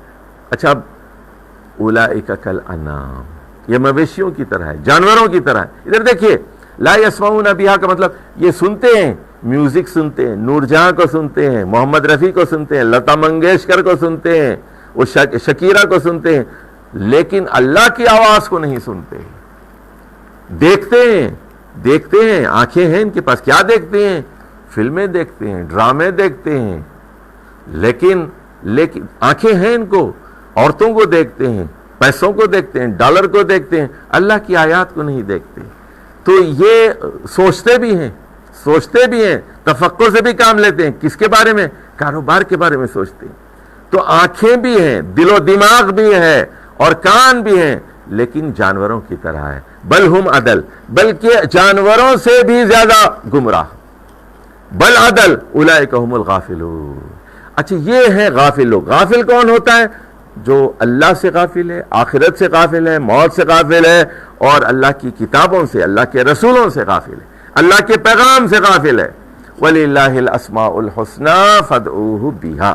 اچھا، اب اولئک کالانعام، یہ مویشیوں کی طرح ہے، جانوروں کی طرح ہے۔ ادھر دیکھیے، لا یسمعون بہا کا مطلب یہ سنتے ہیں، میوزک سنتے ہیں، نور جہاں کو سنتے ہیں، محمد رفیع کو سنتے ہیں، لتا منگیشکر کو سنتے ہیں، وہ شکیرہ کو سنتے ہیں، لیکن اللہ کی آواز کو نہیں سنتے۔ دیکھتے ہیں، آنکھیں ہیں ان کے پاس، کیا دیکھتے ہیں؟ فلمیں دیکھتے ہیں، ڈرامے دیکھتے ہیں، لیکن آنکھیں ہیں ان کو، عورتوں کو دیکھتے ہیں، پیسوں کو دیکھتے ہیں، ڈالر کو دیکھتے ہیں، اللہ کی آیات کو نہیں دیکھتے۔ تو یہ سوچتے بھی ہیں، تفکر سے بھی کام لیتے ہیں، کس کے بارے میں؟ کاروبار کے بارے میں سوچتے ہیں۔ تو آنکھیں بھی ہیں، دل و دماغ بھی ہے اور کان بھی ہیں، لیکن جانوروں کی طرح ہے۔ بل ہم عدل، بلکہ جانوروں سے بھی زیادہ گمراہ۔ بل عدل اولئک هم الغافلون۔ اچھا، یہ ہے غافل لوگ۔ غافل کون ہوتا ہے؟ جو اللہ سے غافل ہے، آخرت سے غافل ہے، موت سے غافل ہے، اور اللہ کی کتابوں سے، اللہ کے رسولوں سے غافل ہے، اللہ کے پیغام سے غافل ہے۔ وَلِلَّهِ الْأَسْمَاءُ الْحُسْنَى فَادْعُوهُ بِهَا،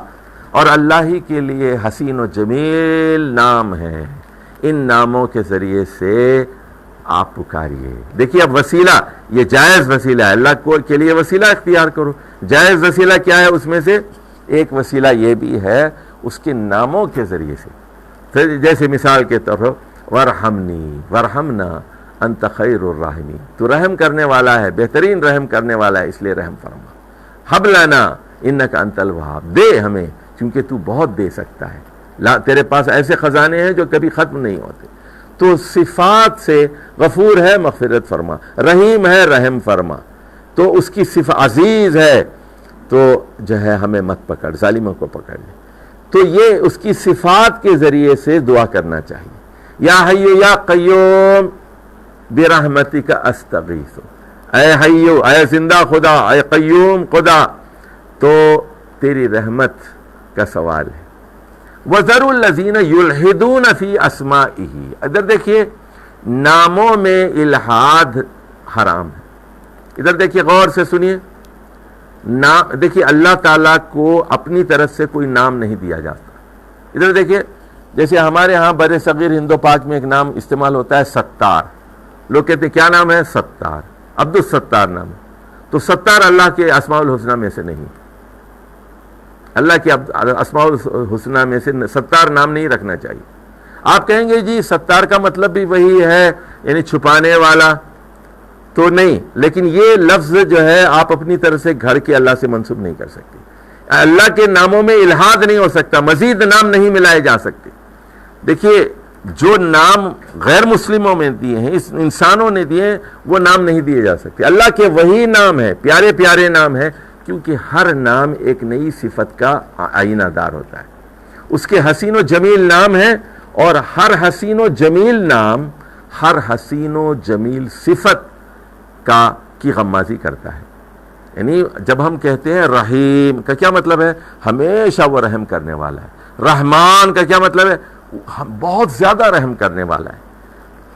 اور اللہ ہی کے لیے حسین و جمیل نام ہے، ان ناموں کے ذریعے سے آپ پکاریے۔ دیکھیے اب وسیلہ، یہ جائز وسیلہ ہے، اللہ کے لیے وسیلہ اختیار کرو۔ جائز وسیلہ کیا ہے؟ اس میں سے ایک وسیلہ یہ بھی ہے اس کے ناموں کے ذریعے سے، پھر جیسے مثال کے طور پر وَارْحَمْنِي وَارْحَمْنَا أَنْتَ خَيْرُ الرَّاحِمِينَ، تو رحم کرنے والا ہے، بہترین رحم کرنے والا ہے، اس لیے رحم فرما۔ هَبْ لَنَا إِنَّكَ أَنْتَ الْوَهَّابُ، دے ہمیں کیونکہ تو بہت دے سکتا ہے، تیرے پاس ایسے خزانے ہیں جو کبھی ختم نہیں ہوتے۔ تو صفات سے غفور ہے، مغفرت فرما، رحیم ہے، رحم فرما، تو اس کی صفت عزیز ہے، تو جو ہے ہمیں مت پکڑ، ظالموں کو پکڑ لے۔ تو یہ اس کی صفات کے ذریعے سے دعا کرنا چاہیے۔ یا حی یا قیوم برحمتک استغیث، اے حیو، اے زندہ خدا، اے قیوم خدا، تو تیری رحمت کا سوال ہے۔ وَذَرُوا الَّذِينَ يُلْحِدُونَ فِي أَسْمَائِهِ، ادھر دیکھیے ناموں میں الحاد حرام ہے۔ ادھر دیکھیے غور سے سنیے، دیکھیے اللہ تعالیٰ کو اپنی طرف سے کوئی نام نہیں دیا جاتا۔ ادھر دیکھیے جیسے ہمارے ہاں بر صغیر ہند و پاک میں ایک نام استعمال ہوتا ہے ستار، لوگ کہتے ہیں کیا نام ہے؟ ستار، عبد الستار نام ہے۔ تو ستار اللہ کے اسماء الحسنہ میں سے نہیں، اللہ کے اسماء الحسنہ میں سے ستار نام نہیں رکھنا چاہیے۔ آپ کہیں گے جی ستار کا مطلب بھی وہی ہے، یعنی چھپانے والا، تو نہیں، لیکن یہ لفظ جو ہے آپ اپنی طرف سے گھر کے اللہ سے منسوب نہیں کر سکتے۔ اللہ کے ناموں میں الحاد نہیں ہو سکتا، مزید نام نہیں ملائے جا سکتے۔ دیکھیے جو نام غیر مسلموں میں دیے ہیں، اس انسانوں نے دیے ہیں، وہ نام نہیں دیے جا سکتے۔ اللہ کے وہی نام ہے، پیارے پیارے نام ہے، کیونکہ ہر نام ایک نئی صفت کا آئینہ دار ہوتا ہے۔ اس کے حسین و جمیل نام ہے، اور ہر حسین و جمیل نام ہر حسین و جمیل صفت کی غمازی کرتا ہے۔ یعنی جب ہم کہتے ہیں رحیم کا کیا مطلب ہے؟ ہمیشہ وہ رحم کرنے والا ہے۔ رحمان کا کیا مطلب ہے؟ بہت زیادہ رحم کرنے والا ہے۔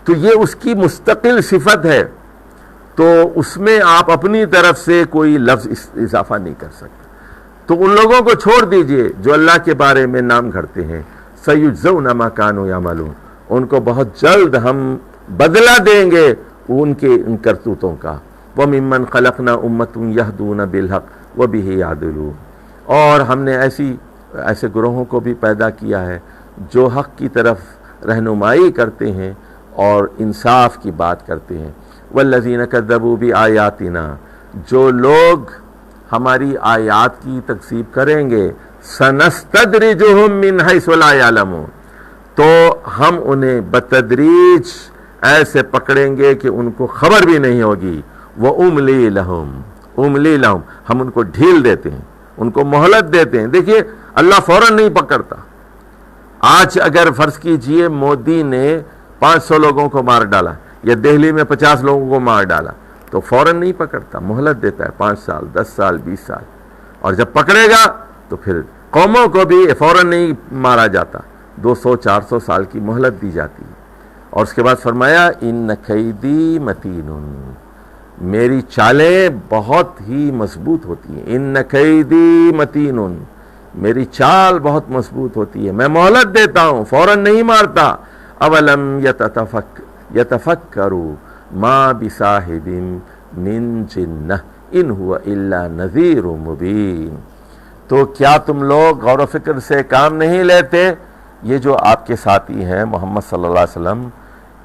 تو یہ اس کی مستقل صفت ہے، تو اس میں آپ اپنی طرف سے کوئی لفظ اضافہ نہیں کر سکتے۔ تو ان لوگوں کو چھوڑ دیجئے جو اللہ کے بارے میں نام گھڑتے ہیں، سَيُجْزَوْنَ مَا كَانُوا يَعْمَلُونَ، ان کو بہت جلد ہم بدلہ دیں گے ان کرتوتوں کا۔ وَمِمَّنْ خَلَقْنَا أُمَّةٌ يَهْدُونَ بِالْحَقِّ وَبِهِ يَعْدِلُونَ، اور ہم نے ایسے گروہوں کو بھی پیدا کیا ہے جو حق کی طرف رہنمائی کرتے ہیں اور انصاف کی بات کرتے ہیں۔ وَالَّذِينَ كَذَّبُوا بِآيَاتِنَا، جو لوگ ہماری آیات کی تکذیب کریں گے، سَنَسْتَدْرِجُهُم مِّنْ حَيْثُ لَا يَعْلَمُونَ، تو ہم انہیں بتدریج ایسے پکڑیں گے کہ ان کو خبر بھی نہیں ہوگی۔ وَأُمْلِي لَهُمْ، ہم ان کو ڈھیل دیتے ہیں، ان کو مہلت دیتے ہیں۔ دیکھیے اللہ فوراً نہیں پکڑتا۔ آج اگر فرض کیجئے مودی نے 500 لوگوں کو مار ڈالا یا دہلی میں 50 لوگوں کو مار ڈالا، تو فوراً نہیں پکڑتا، مہلت دیتا ہے 5 سال 10 سال 20 سال، اور جب پکڑے گا تو پھر قوموں کو بھی فوراً نہیں مارا جاتا، 200-400 سال کی مہلت دی جاتی ہے۔ اور اس کے بعد فرمایا ان کیدی متین، میری چالیں بہت ہی مضبوط ہوتی ہیں۔ ان کیدی متین، میری چال بہت مضبوط ہوتی ہے، میں مہلت دیتا ہوں، فوراً نہیں مارتا۔ اولم یتفکروا ما بصاحب من جنہ ان هو الا نذیر مبین، تو کیا تم لوگ غور و فکر سے کام نہیں لیتے؟ یہ جو آپ کے ساتھی ہیں محمد صلی اللہ علیہ وسلم،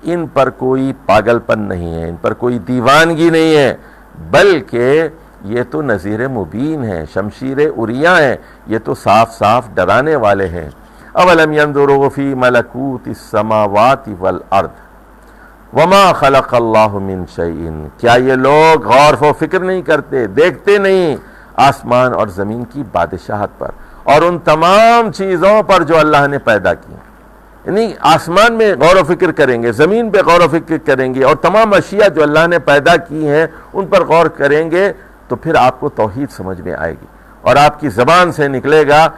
ان پر کوئی پاگل پن نہیں ہے، ان پر کوئی دیوانگی نہیں ہے، بلکہ یہ تو نذیر مبین ہے، شمشیر عریاں ہیں، یہ تو صاف صاف ڈرانے والے ہیں۔ اولم ينظروا فی ملکوت السماوات والارض وما خلق اللہ من شیء، کیا یہ لوگ غور و فکر نہیں کرتے، دیکھتے نہیں آسمان اور زمین کی بادشاہت پر اور ان تمام چیزوں پر جو اللہ نے پیدا کی؟ یعنی آسمان میں غور و فکر کریں گے، زمین پہ غور و فکر کریں گے، اور تمام اشیاء جو اللہ نے پیدا کی ہیں ان پر غور کریں گے، تو پھر آپ کو توحید سمجھ میں آئے گی، اور آپ کی زبان سے نکلے گا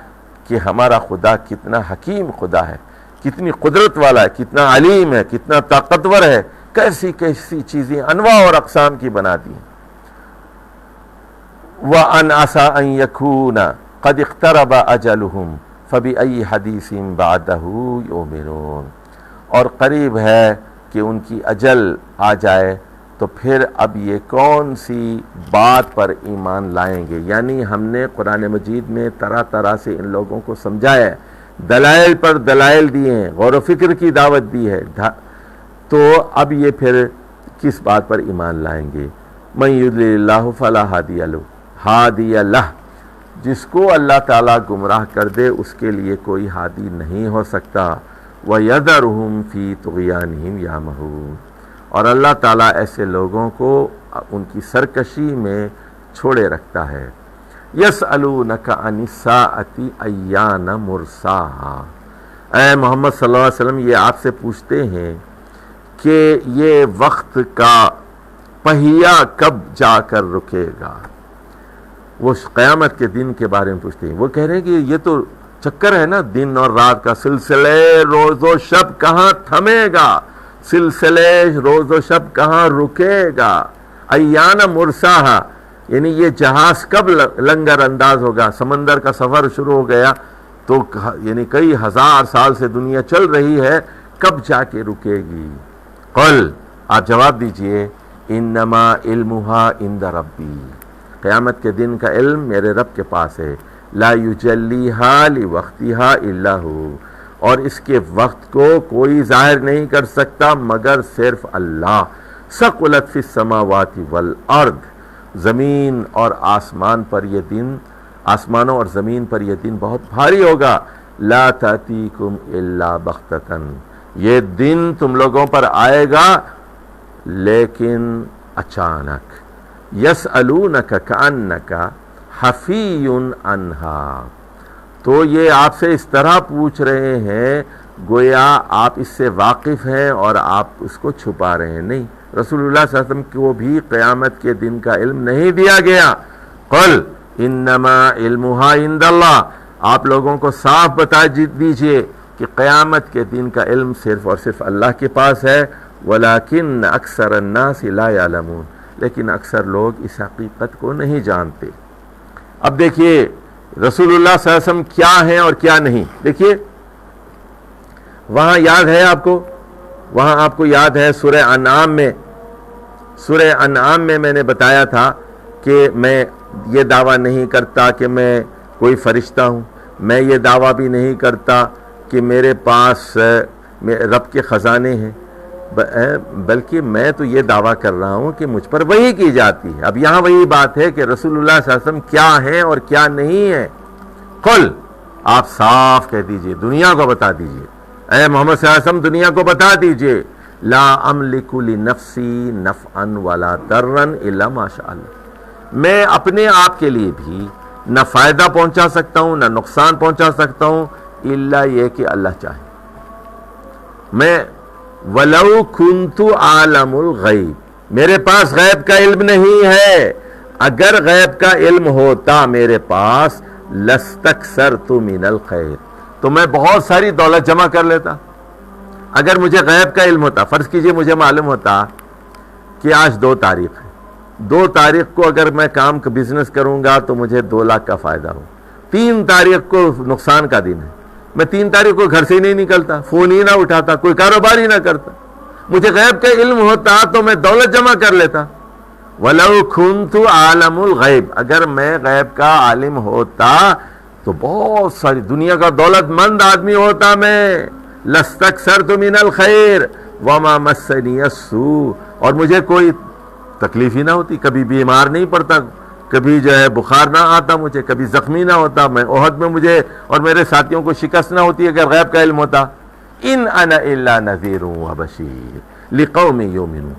کہ ہمارا خدا کتنا حکیم خدا ہے، کتنی قدرت والا ہے، کتنا علیم ہے، کتنا طاقتور ہے، کیسی کیسی چیزیں انواع اور اقسام کی بنا دی ہیں۔ وَأَنْ عَسَىٰ أَنْ يَكُونَ قَدِ اقْتَرَبَ أَجَلُهُمْ فَبِأَيِّ حَدِيثٍ بَعْدَهُ يُؤْمِنُونَ، اور قریب ہے کہ ان کی اجل آ جائے تو پھر اب یہ کون سی بات پر ایمان لائیں گے۔ یعنی ہم نے قرآن مجید میں طرح طرح سے ان لوگوں کو سمجھایا ہے، دلائل پر دلائل دیے ہیں، غور و فکر کی دعوت دی ہے، تو اب یہ پھر کس بات پر ایمان لائیں گے۔ مَن يُضْلِلِ اللَّهُ فَلَا هَادِيَ لَهُ، جس کو اللہ تعالیٰ گمراہ کر دے اس کے لیے کوئی ہادی نہیں ہو سکتا۔ وَيَذَرُهُمْ فِي طُغْيَانِهِمْ يَعْمَهُونَ، اور اللہ تعالیٰ ایسے لوگوں کو ان کی سرکشی میں چھوڑے رکھتا ہے۔ يَسْأَلُونَكَ عَنِ السَّاعَةِ أَيَّانَ مُرْسَاهَا، اے محمد صلی اللہ علیہ وسلم یہ آپ سے پوچھتے ہیں کہ یہ وقت کا پہیہ کب جا کر رکے گا۔ وہ قیامت کے دن کے بارے میں پوچھتے ہیں، وہ کہہ رہے ہیں کہ یہ تو چکر ہے نا، دن اور رات کا سلسلے روز و شب کہاں تھمے گا، سلسلے روز و شب کہاں رکے گا۔ ایان مرساہا، یعنی یہ جہاز کب لنگر انداز ہوگا، سمندر کا سفر شروع ہو گیا تو یعنی کئی ہزار سال سے دنیا چل رہی ہے، کب جا کے رکے گی۔ قل، آپ جواب دیجئے، انما علمها عند ربی، قیامت کے دن کا علم میرے رب کے پاس ہے۔ لا یجلیہا لوقتہا الا ہو، اور اس کے وقت کو کوئی ظاہر نہیں کر سکتا مگر صرف اللہ۔ ثقلت فی السماوات والارض، زمین اور آسمان پر یہ دن، آسمانوں اور زمین پر یہ دن بہت بھاری ہوگا۔ لا تأتیکم الا بغتۃ، یہ دن تم لوگوں پر آئے گا لیکن اچانک۔ یسألونک کأنک حفی عنہا، تو یہ آپ سے اس طرح پوچھ رہے ہیں گویا آپ اس سے واقف ہیں اور آپ اس کو چھپا رہے ہیں۔ نہیں، رسول اللہ صلی اللہ علیہ وسلم کو بھی قیامت کے دن کا علم نہیں دیا گیا۔ قل انما علمها عند اللہ، آپ لوگوں کو صاف بتا دیجئے کہ قیامت کے دن کا علم صرف اور صرف اللہ کے پاس ہے۔ ولیکن اکثر الناس لا یعلمون، لیکن اکثر لوگ اس حقیقت کو نہیں جانتے۔ اب دیکھیے رسول اللہ صلی اللہ علیہ وسلم کیا ہیں اور کیا نہیں۔ دیکھیے وہاں یاد ہے آپ کو، وہاں آپ کو یاد ہے سورہ انعام میں میں نے بتایا تھا کہ میں یہ دعویٰ نہیں کرتا کہ میں کوئی فرشتہ ہوں، میں یہ دعویٰ بھی نہیں کرتا کہ میرے پاس رب کے خزانے ہیں، بلکہ میں تو یہ دعویٰ کر رہا ہوں کہ مجھ پر وحی کی جاتی ہے۔ اب یہاں وہی بات ہے کہ رسول اللہ صلی اللہ علیہ وسلم کیا ہیں اور کیا نہیں ہیں۔ قل، آپ صاف کہہ دیجئے، دنیا کو بتا دیجئے، اے محمد صلی اللہ علیہ وسلم دنیا کو بتا دیجئے، لا املک لنفسی نفعا ولا ضرا الا ما شاء اللہ، میں اپنے آپ کے لیے بھی نہ فائدہ پہنچا سکتا ہوں نہ نقصان پہنچا سکتا ہوں الا یہ کہ اللہ چاہے۔ میں وَلَوْ كُنْتُ عَالَمُ الْغَيْبِ، میرے پاس غیب کا علم نہیں ہے، اگر غیب کا علم ہوتا میرے پاس لَاسْتَكْثَرْتُ مِنَ الْخَيْرِ، تو میں بہت ساری دولت جمع کر لیتا۔ اگر مجھے غیب کا علم ہوتا، فرض کیجئے مجھے معلوم ہوتا کہ آج 2 تاریخ ہے، 2 تاریخ کو اگر میں کام کا بزنس کروں گا تو مجھے 2 لاکھ کا فائدہ ہو، 3 تاریخ کو نقصان کا دن ہے، میں 3 تاریخ کو گھر سے ہی نہیں نکلتا، فون ہی نہ اٹھاتا، کوئی کاروبار ہی نہ کرتا۔ مجھے غیب کا علم ہوتا تو میں دولت جمع کر لیتا۔ وَلَوْ كُنْتُ عَالَمُ الْغَيْبِ، اگر میں غیب کا عالم ہوتا تو بہت ساری دنیا کا دولت مند آدمی ہوتا میں۔ لَاسْتَكْثَرْتُ مِنَ الْخَيْرِ وَمَا مَسَّنِيَ السُّوءُ، اور مجھے کوئی تکلیف ہی نہ ہوتی، کبھی بیمار نہیں پڑتا، کبھی جو ہے بخار نہ آتا مجھے، کبھی زخمی نہ ہوتا میں، احد میں مجھے اور میرے ساتھیوں کو شکست نہ ہوتی اگر غیب کا علم ہوتا۔ ان انا الا نذیر و بشیر لقوم یؤمنون،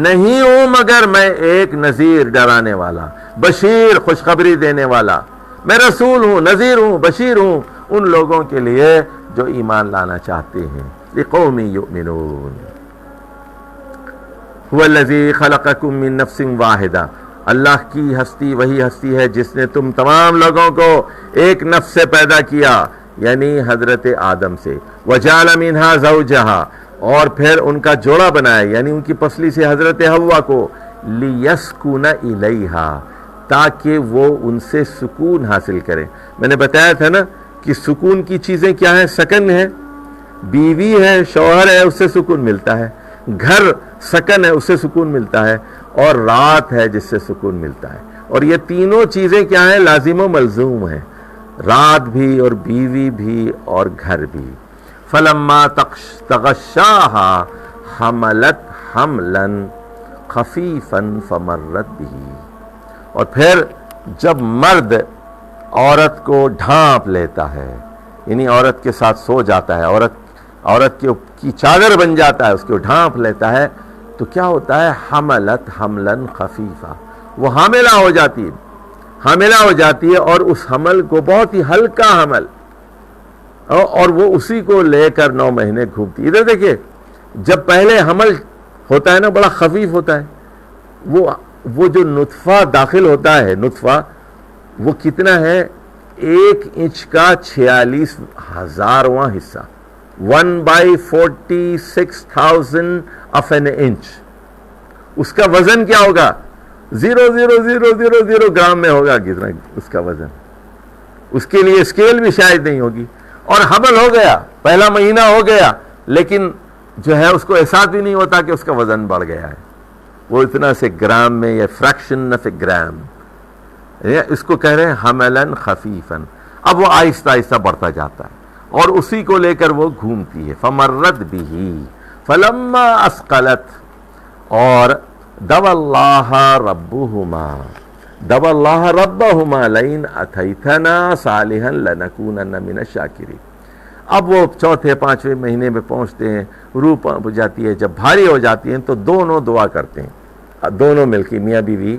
نہیں ہوں مگر میں ایک نذیر ڈرانے والا، بشیر خوشخبری دینے والا، میں رسول ہوں، نذیر ہوں، بشیر ہوں ان لوگوں کے لیے جو ایمان لانا چاہتے ہیں۔ لقوم یؤمنون۔ هو الذی خلقکم من نفس واحدہ، اللہ کی ہستی وہی ہستی ہے جس نے تم تمام لوگوں کو ایک نفس سے پیدا کیا، یعنی حضرت آدم سے، وجعل منہا زوجہا، اور پھر ان کا جوڑا بنایا یعنی ان کی پسلی سے حضرت حوا کو، لیسکن الیہا، تاکہ وہ ان سے سکون حاصل کریں۔ میں نے بتایا تھا نا کہ سکون کی چیزیں کیا ہیں؟ سکن ہے، بیوی ہے، شوہر ہے، اس سے سکون ملتا ہے، گھر سکن ہے، اس سے سکون ملتا ہے، اور رات ہے جس سے سکون ملتا ہے۔ اور یہ تینوں چیزیں کیا ہیں؟ لازم و ملزوم ہیں، رات بھی اور بیوی بھی اور گھر بھی۔ فلما تغشاها حملت حملا خفیفا فمرت به، اور پھر جب مرد عورت کو ڈھانپ لیتا ہے، یعنی عورت کے ساتھ سو جاتا ہے، عورت کی چادر بن جاتا ہے، اس کو ڈھانپ لیتا ہے، تو کیا ہوتا ہے؟ حملت حملا خفیفا، وہ حاملہ ہو جاتی ہے، اور اس حمل کو بہت ہی ہلکا حمل، اور وہ اسی کو لے کر 9 مہینے گھومتی۔ ادھر دیکھیں، جب پہلے حمل ہوتا ہے نا بڑا خفیف ہوتا ہے، وہ جو نطفہ داخل ہوتا ہے، نطفہ وہ کتنا ہے؟ 1 انچ کا 46,000واں حصہ، 1/46,000 of an inch۔ اس کا وزن کیا ہوگا؟ 0.0000 گرام میں ہوگا، کتنا اس کا وزن، اس کے لیے اسکیل بھی شاید نہیں ہوگی۔ اور حمل ہو گیا، پہلا مہینہ ہو گیا، لیکن جو ہے اس کو احساس بھی نہیں ہوتا کہ اس کا وزن بڑھ گیا ہے، وہ اتنا سے گرام میں یا فریکشن آف اے گرام، اس کو کہہ رہے ہیں حملاً خفیفاً۔ اب وہ آہستہ آہستہ بڑھتا جاتا ہے اور اسی کو لے کر وہ گھومتی ہے۔ فمرت به فلما اسقلت، اور دعا اللہ ربہما لئن اتیتنا صالحا لنکونن من الشاکرین۔ اب وہ 4تھے 5ویں مہینے میں پہنچتے ہیں، روح ہو جاتی ہے، جب بھاری ہو جاتی ہیں تو دونوں دعا کرتے ہیں، دونوں مل کے میاں بیوی،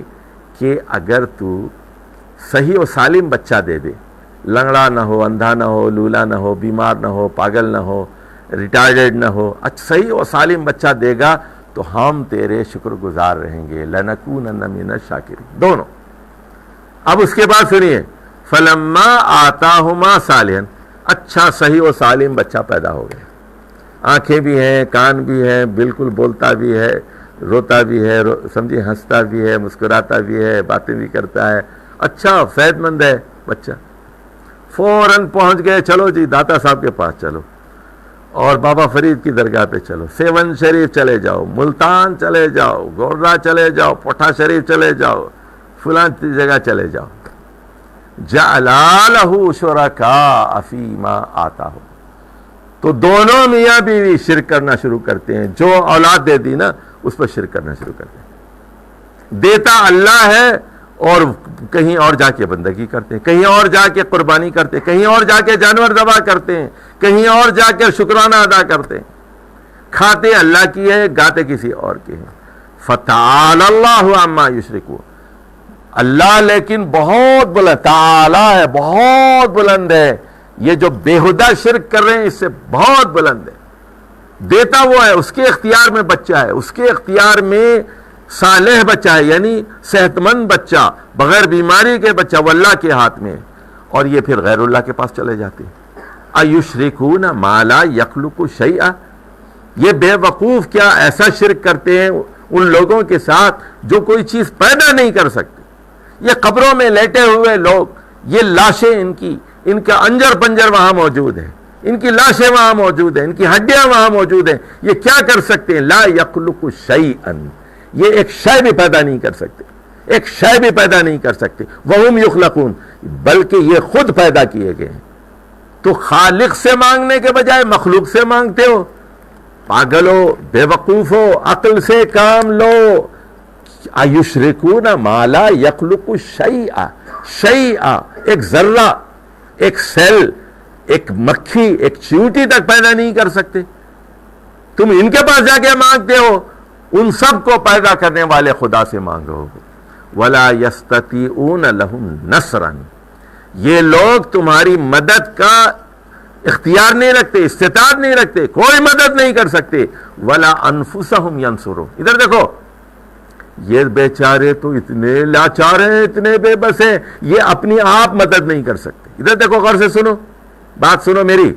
کہ اگر تو صحیح و سالم بچہ دے دے، لنگڑا نہ ہو، اندھا نہ ہو، لولا نہ ہو، بیمار نہ ہو، پاگل نہ ہو، ریٹائرڈ نہ ہو، صحیح و سالم بچہ دے گا تو ہم تیرے شکر گزار رہیں گے، لنکونن من الشاکرین، دونوں۔ اب اس کے بعد سنیے، فلما آتاہما صالحا، اچھا صحیح و سالم بچہ پیدا ہو گیا، آنکھیں بھی ہیں، کان بھی ہیں، بالکل بولتا بھی ہے، روتا بھی ہے، سمجھے ہنستا بھی ہے، مسکراتا بھی ہے، باتیں بھی کرتا ہے، اچھا صحت مند ہے بچہ۔ فوراً پہنچ گئے، چلو جی داتا صاحب کے پاس چلو، اور بابا فرید کی درگاہ پہ چلو، سیون شریف چلے جاؤ، ملتان چلے جاؤ، گورا چلے جاؤ، پٹھا شریف چلے جاؤ، فلاں جگہ چلے جاؤ۔ جعلا لہ شرکاء فیما آتاہ، تو دونوں میاں بیوی شرک کرنا شروع کرتے ہیں، جو اولاد دے دی نا اس پر شرک کرنا شروع کرتے ہیں۔ دیتا اللہ ہے اور کہیں اور جا کے بندگی کرتے ہیں، کہیں اور جا کے قربانی کرتے ہیں، کہیں اور جا کے جانور ذبح کرتے ہیں، کہیں اور جا کے شکرانہ ادا کرتے ہیں، کھاتے اللہ کی ہے، گاتے کسی اور کے ہیں۔ فتعالی اللہ عما یشرکون، اللہ لیکن بہت بلند، تعالی ہے، بہت بلند ہے، یہ جو بےہودہ شرک کر رہے ہیں اس سے بہت بلند ہے۔ دیتا وہ ہے، اس کے اختیار میں بچہ ہے، اس کے اختیار میں صالح بچہ ہے، یعنی صحت مند بچہ، بغیر بیماری کے بچہ، وہ اللہ کے ہاتھ میں، اور یہ پھر غیر اللہ کے پاس چلے جاتے ہیں۔ ایشرکون ما لا یخلق شیئا، یہ بے وقوف کیا ایسا شرک کرتے ہیں ان لوگوں کے ساتھ جو کوئی چیز پیدا نہیں کر سکتے۔ یہ قبروں میں لیٹے ہوئے لوگ، یہ لاشیں ان کا انجر پنجر وہاں موجود ہے، ان کی لاشیں وہاں موجود ہیں، ان کی ہڈیاں وہاں موجود ہیں، یہ کیا کر سکتے ہیں؟ لا یخلق شیئا، یہ ایک شے بھی پیدا نہیں کر سکتے، ایک شے بھی پیدا نہیں کر سکتے۔ وہم یخلقون، بلکہ یہ خود پیدا کیے گئے ہیں۔ تو خالق سے مانگنے کے بجائے مخلوق سے مانگتے ہو، پاگل ہو، بے وقوف ہو، عقل سے کام لو۔ ایشرکون ما لا یخلق شیئا، شیئا ایک ذرہ، ایک سیل، ایک مکھی، ایک چیونٹی تک پیدا نہیں کر سکتے، تم ان کے پاس جا کے مانگتے ہو، ان سب کو پیدا کرنے والے خدا سے مانگو۔ ولا یستطیعون لہم نصرا، یہ لوگ تمہاری مدد کا اختیار نہیں رکھتے، استطاعت نہیں رکھتے، کوئی مدد نہیں کر سکتے۔ ولا انفسہم ینصرون، ادھر دیکھو، یہ بیچارے تو اتنے لاچار ہیں، اتنے بے بس ہیں، یہ اپنی آپ مدد نہیں کر سکتے۔ ادھر دیکھو، غور سے سنو، بات سنو میری۔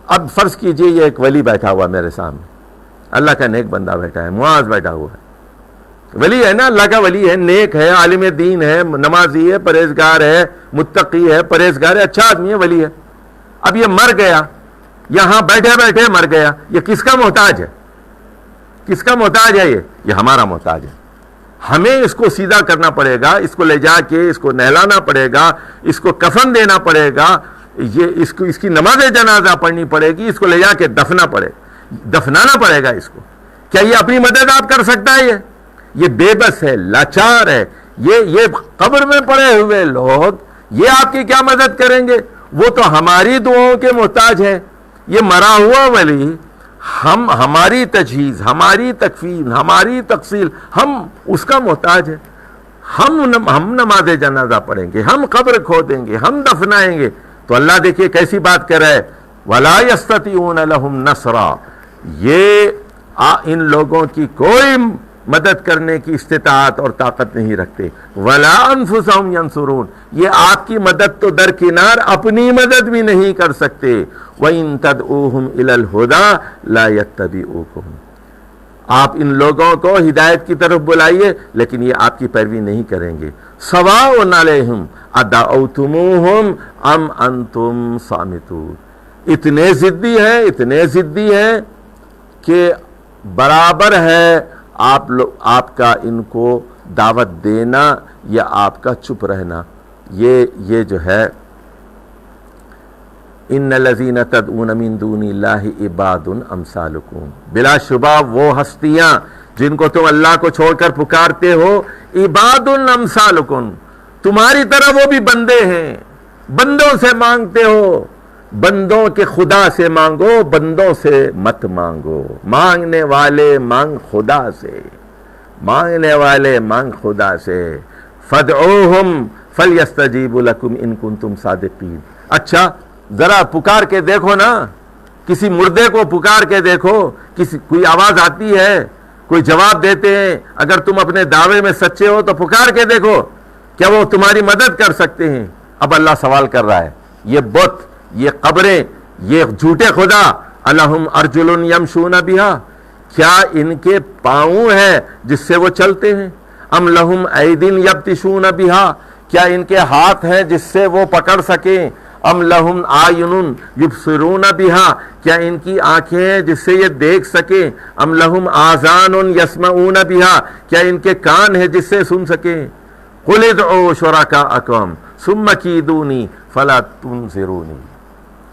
اب فرض کیجئے یہ ایک ولی بیٹھا ہوا میرے سامنے، اللہ کا نیک بندہ بیٹھا ہے، معاذ بیٹھا ہوا ہے، ولی ہے نا، اللہ کا ولی ہے، نیک ہے، عالم دین ہے، نمازی ہے، پرہیزگار ہے، متقی ہے، پرہیزگار ہے، اچھا آدمی ہے، ولی ہے۔ اب یہ مر گیا، یہاں بیٹھے بیٹھے مر گیا، یہ کس کا محتاج ہے؟ کس کا محتاج ہے؟ یہ ہمارا محتاج ہے۔ ہمیں اس کو سیدھا کرنا پڑے گا، اس کو لے جا کے اس کو نہلانا پڑے گا، اس کو کفن دینا پڑے گا، اس کی نماز جنازہ پڑھنی پڑے گی، اس کو لے جا کے دفنانا پڑے گا اس کو۔ کیا یہ اپنی مدد آپ کر سکتا ہے؟ یہ بے بس ہے، لاچار ہے، یہ قبر میں پڑے ہوئے لوگ یہ آپ کی کیا مدد کریں گے؟ وہ تو ہماری دعاؤں کے محتاج ہے۔ یہ مرا ہوا ولی ہماری تجہیز، ہماری تکفین، ہماری تقسیل، ہم اس کا محتاج ہے۔ ہم نماز جنازہ پڑھیں گے، ہم قبر کھودیں گے، ہم دفنائیں گے، تو اللہ دیکھیے کیسی بات کر رہا ہے، وَلَا يَسْتَطِيعُونَ لَهُمْ نَصْرًا، یہ ان لوگوں کی کوئی مدد کرنے کی استطاعت اور طاقت نہیں رکھتے۔ وَلَا أَنفُسَهُمْ يَنصُرُونَ، یہ آپ کی مدد تو درکنار اپنی مدد بھی نہیں کر سکتے۔ وَإِن تَدْعُوهُمْ إِلَى الْهُدَى لَا يَتَّبِعُوكُمْ، آپ ان لوگوں کو ہدایت کی طرف بلائیے لیکن یہ آپ کی پیروی نہیں کریں گے۔ سواء علیہم ادعوتموہم ام انتم صامتون، اتنے ضدی ہیں کہ برابر ہے آپ کا ان کو دعوت دینا یا آپ کا چپ رہنا۔ یہ جو ہے ان الذین تدعون من دون اللہ عباد امثالکم، بلا شبہ وہ ہستیاں جن کو تم اللہ کو چھوڑ کر پکارتے ہو، عباد امثالکم، تمہاری طرح وہ بھی بندے ہیں، بندوں سے مانگتے ہو، بندوں کے خدا سے مانگو، بندوں سے مت مانگو، مانگنے والے مانگ خدا سے، مانگنے والے مانگ خدا سے۔ فادعوہم فلیستجیبوا لکم ان کنتم صادقین، اچھا ذرا پکار کے دیکھو نا، کسی مردے کو پکار کے دیکھو، کوئی آواز آتی ہے، کوئی جواب دیتے ہیں، اگر تم اپنے دعوے میں سچے ہو تو پکار کے دیکھو، کیا وہ تمہاری مدد کر سکتے ہیں؟ اب اللہ سوال کر رہا ہے، یہ بت، یہ قبریں، یہ جھوٹے خدا، الہم ارجل یمشون بہا، کیا ان کے پاؤں ہیں جس سے وہ چلتے ہیں؟ ام لہم ایدین یبطشون بہا، کیا ان کے ہاتھ ہیں جس سے وہ پکڑ سکیں؟ ام لہم آئین یبصرون بہا، کیا ان کی آنکھیں ہیں جس سے یہ دیکھ سکیں؟ ام لہم آذان یسمعون بہا، کیا ان کے کان ہیں جس سے سن سکیں؟ قل ادعوا شرکاءکم ثم کیدونی فلا تنظرونی،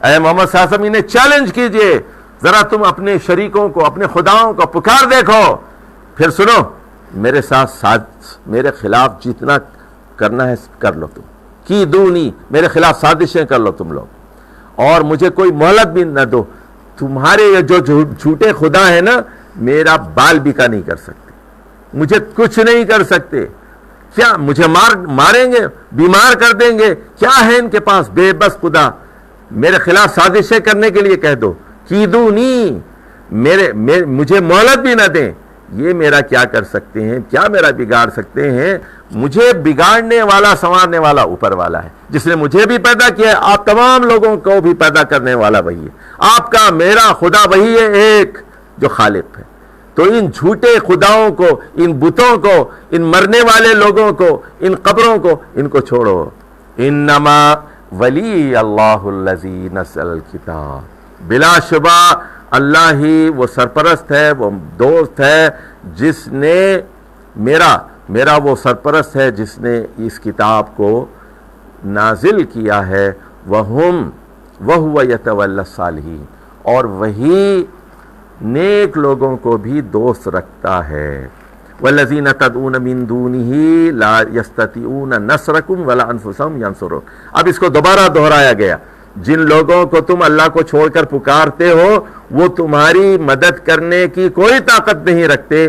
اے محمد صلی اللہ علیہ وسلم انہیں چیلنج کیجئے، ذرا تم اپنے شریکوں کو، اپنے خداؤں کو پکار دیکھو، پھر سنو، میرے ساتھ میرے خلاف جتنا کرنا ہے کر لو، تم کی دونی، میرے خلاف سازشیں کر لو تم لوگ، اور مجھے کوئی مہلت بھی نہ دو۔ تمہارے یہ جو جھوٹے خدا ہیں نا، میرا بال بیکا نہیں کر سکتے، مجھے کچھ نہیں کر سکتے، کیا مجھے ماریں گے، بیمار کر دیں گے، کیا ہے ان کے پاس؟ بے بس خدا، میرے خلاف سازشیں کرنے کے لیے کہہ دو، کی دونی، مجھے مہلت بھی نہ دیں، یہ میرا کیا کر سکتے ہیں؟ کیا میرا بگاڑ سکتے ہیں؟ مجھے بگاڑنے والا، سنوارنے والا اوپر والا ہے، جس نے مجھے بھی پیدا کیا ہے، آپ تمام لوگوں کو بھی پیدا کرنے والا وہی ہے، آپ کا میرا خدا وہی ہے ایک جو خالق ہے۔ تو ان جھوٹے خداؤں کو، ان بتوں کو، ان مرنے والے لوگوں کو، ان قبروں کو، ان کو چھوڑو۔ انما ولی اللہ الذی نزل الکتاب، بلا شبہ اللہ ہی وہ سرپرست ہے، وہ دوست ہے جس نے میرا وہ سرپرست ہے جس نے اس کتاب کو نازل کیا ہے، وَهُوَ يَتَوَلَّى الصَّالِحِينَ، اور وہی نیک لوگوں کو بھی دوست رکھتا ہے۔ وَالَّذِينَ تَدْعُونَ مِن دُونِهِ لَا يَسْتَطِيعُونَ نَصْرَكُمْ وَلَا أَنفُسَهُمْ يَنصُرُونَ، اب اس کو دوبارہ دہرایا گیا، جن لوگوں کو تم اللہ کو چھوڑ کر پکارتے ہو وہ تمہاری مدد کرنے کی کوئی طاقت نہیں رکھتے،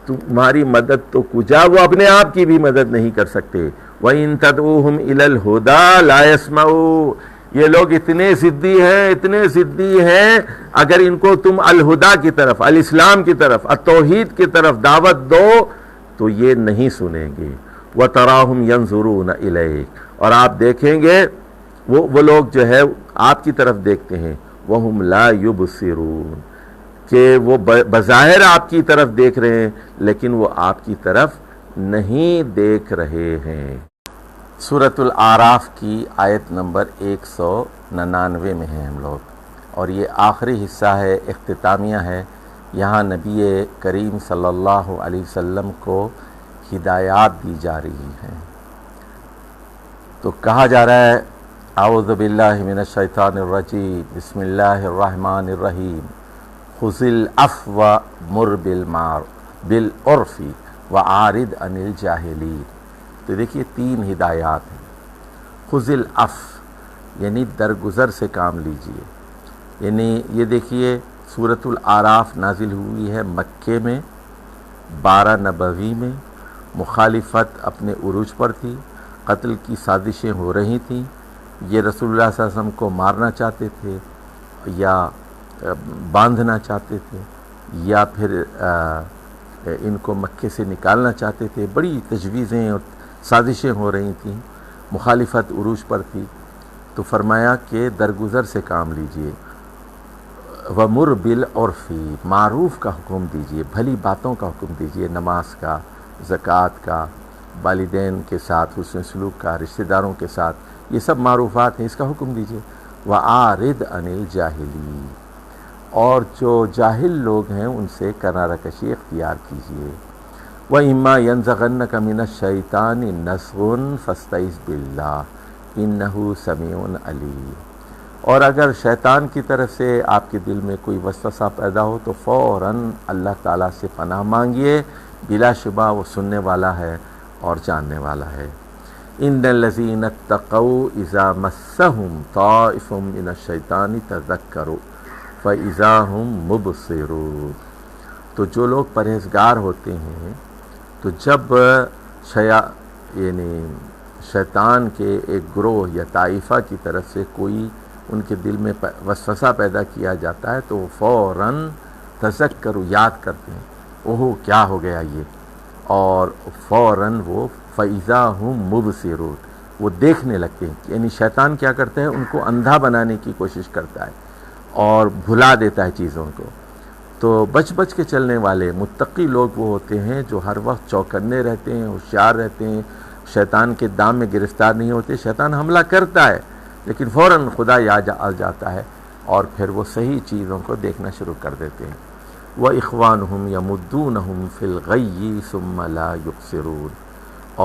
تمہاری مدد تو کجا، وہ اپنے آپ کی بھی مدد نہیں کر سکتے۔ وَإِن تَدْعُوهُمْ إِلَى الْهُدَى لَا يَسْمَعُوا، یہ لوگ اتنے ضدی ہیں، اگر ان کو تم الہدا کی طرف، الاسلام کی طرف، التوحید کی طرف دعوت دو تو یہ نہیں سنیں گے۔ وَتَرَاهُمْ يَنْظُرُونَ إِلَيْكَ، اور آپ دیکھیں گے وہ لوگ جو ہے آپ کی طرف دیکھتے ہیں، وَهُمْ لَا يُبْصِرُونَ، کہ وہ بظاہر آپ کی طرف دیکھ رہے ہیں لیکن وہ آپ کی طرف نہیں دیکھ رہے ہیں۔ سورۃ الاعراف کی آیت نمبر 199 میں ہیں ہم لوگ، اور یہ آخری حصہ ہے، اختتامیہ ہے۔ یہاں نبی کریم صلی اللہ علیہ وسلم کو ہدایات دی جا رہی ہیں۔ تو کہا جا رہا ہے اعوذ باللہ من الشیطان الرجیم، بسم اللہ الرحمن الرحیم، خذ العفو وامر بالعرف وأعرض عن الجاہلین۔ تو دیکھیے 3 ہدایات ہیں۔ خذ العفو یعنی درگزر سے کام لیجئے، یعنی یہ دیکھیے سورۃ الاعراف نازل ہوئی ہے مکے میں، 12 نبوی میں، مخالفت اپنے عروج پر تھی، قتل کی سازشیں ہو رہی تھیں، یہ رسول اللہ صلی اللہ علیہ وسلم کو مارنا چاہتے تھے یا باندھنا چاہتے تھے یا پھر ان کو مکے سے نکالنا چاہتے تھے، بڑی تجویزیں اور سازشیں ہو رہی تھیں، مخالفت عروج پر تھی۔ تو فرمایا کہ درگزر سے کام لیجئے، وَمُرْ بِالْعُرْفِ، معروف کا حکم دیجئے، بھلی باتوں کا حکم دیجئے، نماز کا، زکوٰۃ کا، والدین کے ساتھ حسن سلوک کا، رشتہ داروں کے ساتھ، یہ سب معروفات ہیں، اس کا حکم دیجئے۔ وَأَعْرِضْ عَنِ الْجَاهِلِينَ، اور جو جاہل لوگ ہیں ان سے کنارہ کشی اختیار کیجئے۔ وَإِمَّا يَنزَغَنَّكَ مِنَ الشَّيْطَانِ نَزْغٌ فَاسْتَعِذْ بِاللَّهِ إِنَّهُ سَمِيعٌ عَلِيمٌ، اور اگر شیطان کی طرف سے آپ کے دل میں کوئی وسوسہ پیدا ہو تو فوراً اللہ تعالیٰ سے پناہ مانگیے، بلا شبہ وہ سننے والا ہے اور جاننے والا ہے۔ إِنَّ الَّذِينَ اتَّقَوْا إِذَا مَسَّهُمْ طَائِفٌ مِّنَ الشَّيْطَانِ تَذَكَّرُوا فَإِذَا هُمْ مُبْصِرُونَ، تو جو لوگ پرہیزگار ہوتے ہیں تو جب یعنی شیطان کے ایک گروہ یا طائفہ کی طرف سے کوئی ان کے دل میں وسوسہ پیدا کیا جاتا ہے تو وہ فوراً تذکر یاد کرتے ہیں، اوہ کیا ہو گیا یہ، اور فوراً وہ فَإِذَا هُمْ مُبْصِرُونَ، وہ دیکھنے لگتے ہیں۔ یعنی شیطان کیا کرتا ہے، ان کو اندھا بنانے کی کوشش کرتا ہے اور بھلا دیتا ہے چیزوں کو۔ تو بچ بچ کے چلنے والے متقی لوگ وہ ہوتے ہیں جو ہر وقت چوکنے رہتے ہیں، ہوشیار رہتے ہیں، شیطان کے دام میں گرفتار نہیں ہوتے۔ شیطان حملہ کرتا ہے لیکن فوراً خدا یاد آ جاتا ہے اور پھر وہ صحیح چیزوں کو دیکھنا شروع کر دیتے ہیں۔ وَإِخْوَانُهُمْ يَمُدُّونَهُمْ فِي الْغَيِّ ثُمَّ لَا يُبْصِرُونَ،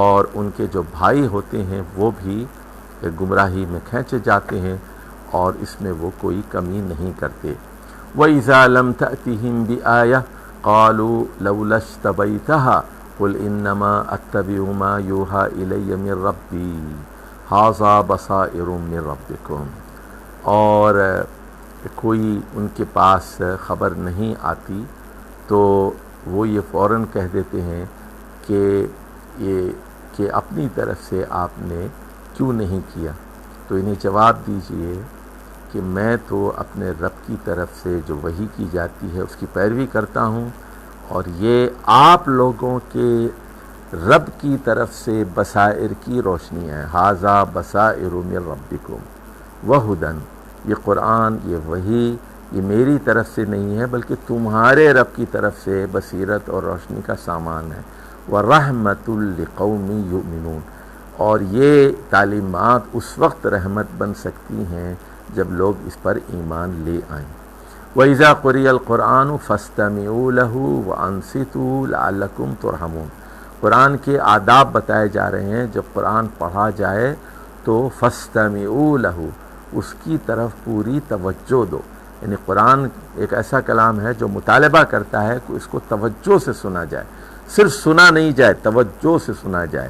اور ان کے جو بھائی ہوتے ہیں وہ بھی گمراہی میں کھینچے جاتے ہیں اور اس میں وہ کوئی کمی نہیں کرتے۔ وَإِذَا لَمْ تَأْتِهِمْ بِآيَةٍ قَالُوا لَوْلَا اشْتَبَيْتَهَا قُلْ إِنَّمَا أَتَّبِعُ مَا يُوحَىٰ إِلَيَّ مِن رَّبِّي هَٰذَا بَصَائِرٌ مِّن رَّبِّكُمْ، اور کوئی ان کے پاس خبر نہیں آتی تو وہ یہ فوراً کہہ دیتے ہیں کہ اپنی طرف سے آپ نے کیوں نہیں کیا، تو انہیں جواب دیجئے کہ میں تو اپنے رب کی طرف سے جو وحی کی جاتی ہے اس کی پیروی کرتا ہوں، اور یہ آپ لوگوں کے رب کی طرف سے بصائر کی روشنی ہے۔ ھذا بصائر من ربکم وہدن، یہ قرآن، یہ وحی، یہ میری طرف سے نہیں ہے بلکہ تمہارے رب کی طرف سے بصیرت اور روشنی کا سامان ہے۔ ورحمۃ لقوم یؤمنون، اور یہ تعلیمات اس وقت رحمت بن سکتی ہیں جب لوگ اس پر ایمان لے آئیں۔ وَإِذَا قُرِئَ الْقُرْآنُ فَاسْتَمِعُوا لَهُ وَأَنصِتُوا لَعَلَّكُمْ تُرْحَمُونَ، قرآن کے آداب بتائے جا رہے ہیں۔ جب قرآن پڑھا جائے تو فَاسْتَمِعُوا لَهُ، اس کی طرف پوری توجہ دو، یعنی قرآن ایک ایسا کلام ہے جو مطالبہ کرتا ہے کہ اس کو توجہ سے سنا جائے، صرف سنا نہیں جائے، توجہ سے سنا جائے۔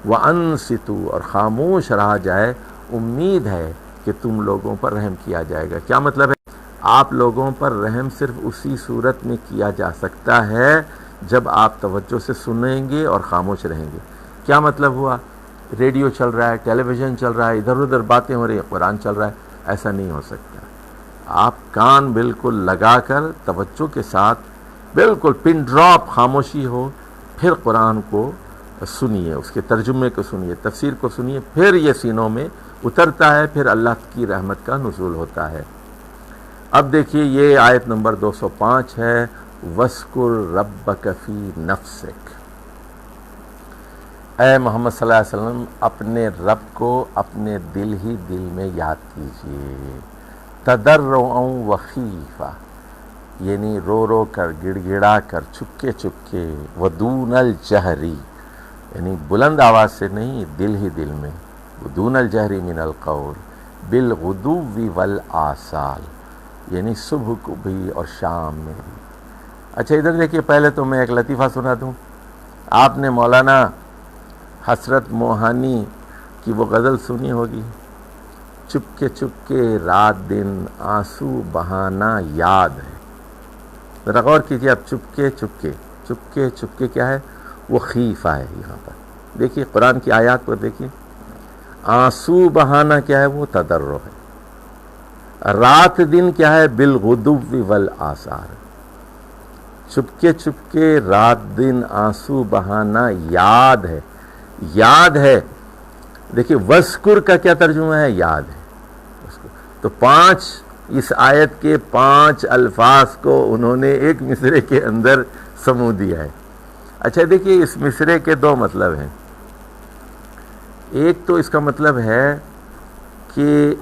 وَأَنصِتُوا، اور خاموش رہا جائے، امید ہے کہ تم لوگوں پر رحم کیا جائے گا۔ کیا مطلب ہے؟ آپ لوگوں پر رحم صرف اسی صورت میں کیا جا سکتا ہے جب آپ توجہ سے سنیں گے اور خاموش رہیں گے۔ کیا مطلب ہوا؟ ریڈیو چل رہا ہے، ٹیلی ویژن چل رہا ہے، ادھر ادھر باتیں ہو رہی ہیں، قرآن چل رہا ہے، ایسا نہیں ہو سکتا۔ آپ کان بالکل لگا کر توجہ کے ساتھ، بالکل پن ڈراپ خاموشی ہو، پھر قرآن کو سنیے، اس کے ترجمے کو سنیے، تفسیر کو سنیے، پھر یہ سینوں میں اترتا ہے، پھر اللہ کی رحمت کا نزول ہوتا ہے۔ اب دیکھیے یہ آیت نمبر 205 ہے، وَاذْكُرْ رَبَّكَ فِي نَفْسِكَ۔ اے محمد صلی اللہ علیہ وسلم اپنے رب کو اپنے دل ہی دل میں یاد کیجئے، تضرعا وخیفہ، یعنی رو رو کر، گڑ گڑا کر، چپکے چپکے، ودون الجہری، یعنی بلند آواز سے نہیں، دل ہی دل میں، ودون الجہری من القول بالغدو والآصال، یعنی صبح کو بھی اور شام میں بھی۔ اچھا ادھر دیکھیے، پہلے تو میں ایک لطیفہ سنا دوں۔ آپ نے مولانا حسرت موہانی کی وہ غزل سنی ہوگی، چپکے چپکے رات دن آنسو بہانا یاد ہے۔ ذرا غور کیجیے، اب چپکے چپکے، چپکے چپکے کیا ہے؟ وہ خیفہ ہے یہاں پر۔ دیکھیے قرآن کی آیات پر دیکھیے، آنسو بہانا کیا ہے؟ وہ تضرع ہے۔ رات دن کیا ہے؟ بالغدو والآصال، چپکے چپکے رات دن آنسو بہانا یاد ہے، یاد ہے۔ دیکھیے وذکر کا کیا ترجمہ ہے؟ یاد ہے۔ تو اس آیت کے 5 الفاظ کو انہوں نے ایک مصرے کے اندر سمو دیا ہے۔ اچھا دیکھیے اس مصرے کے 2 مطلب ہیں۔ ایک تو اس کا مطلب ہے کہ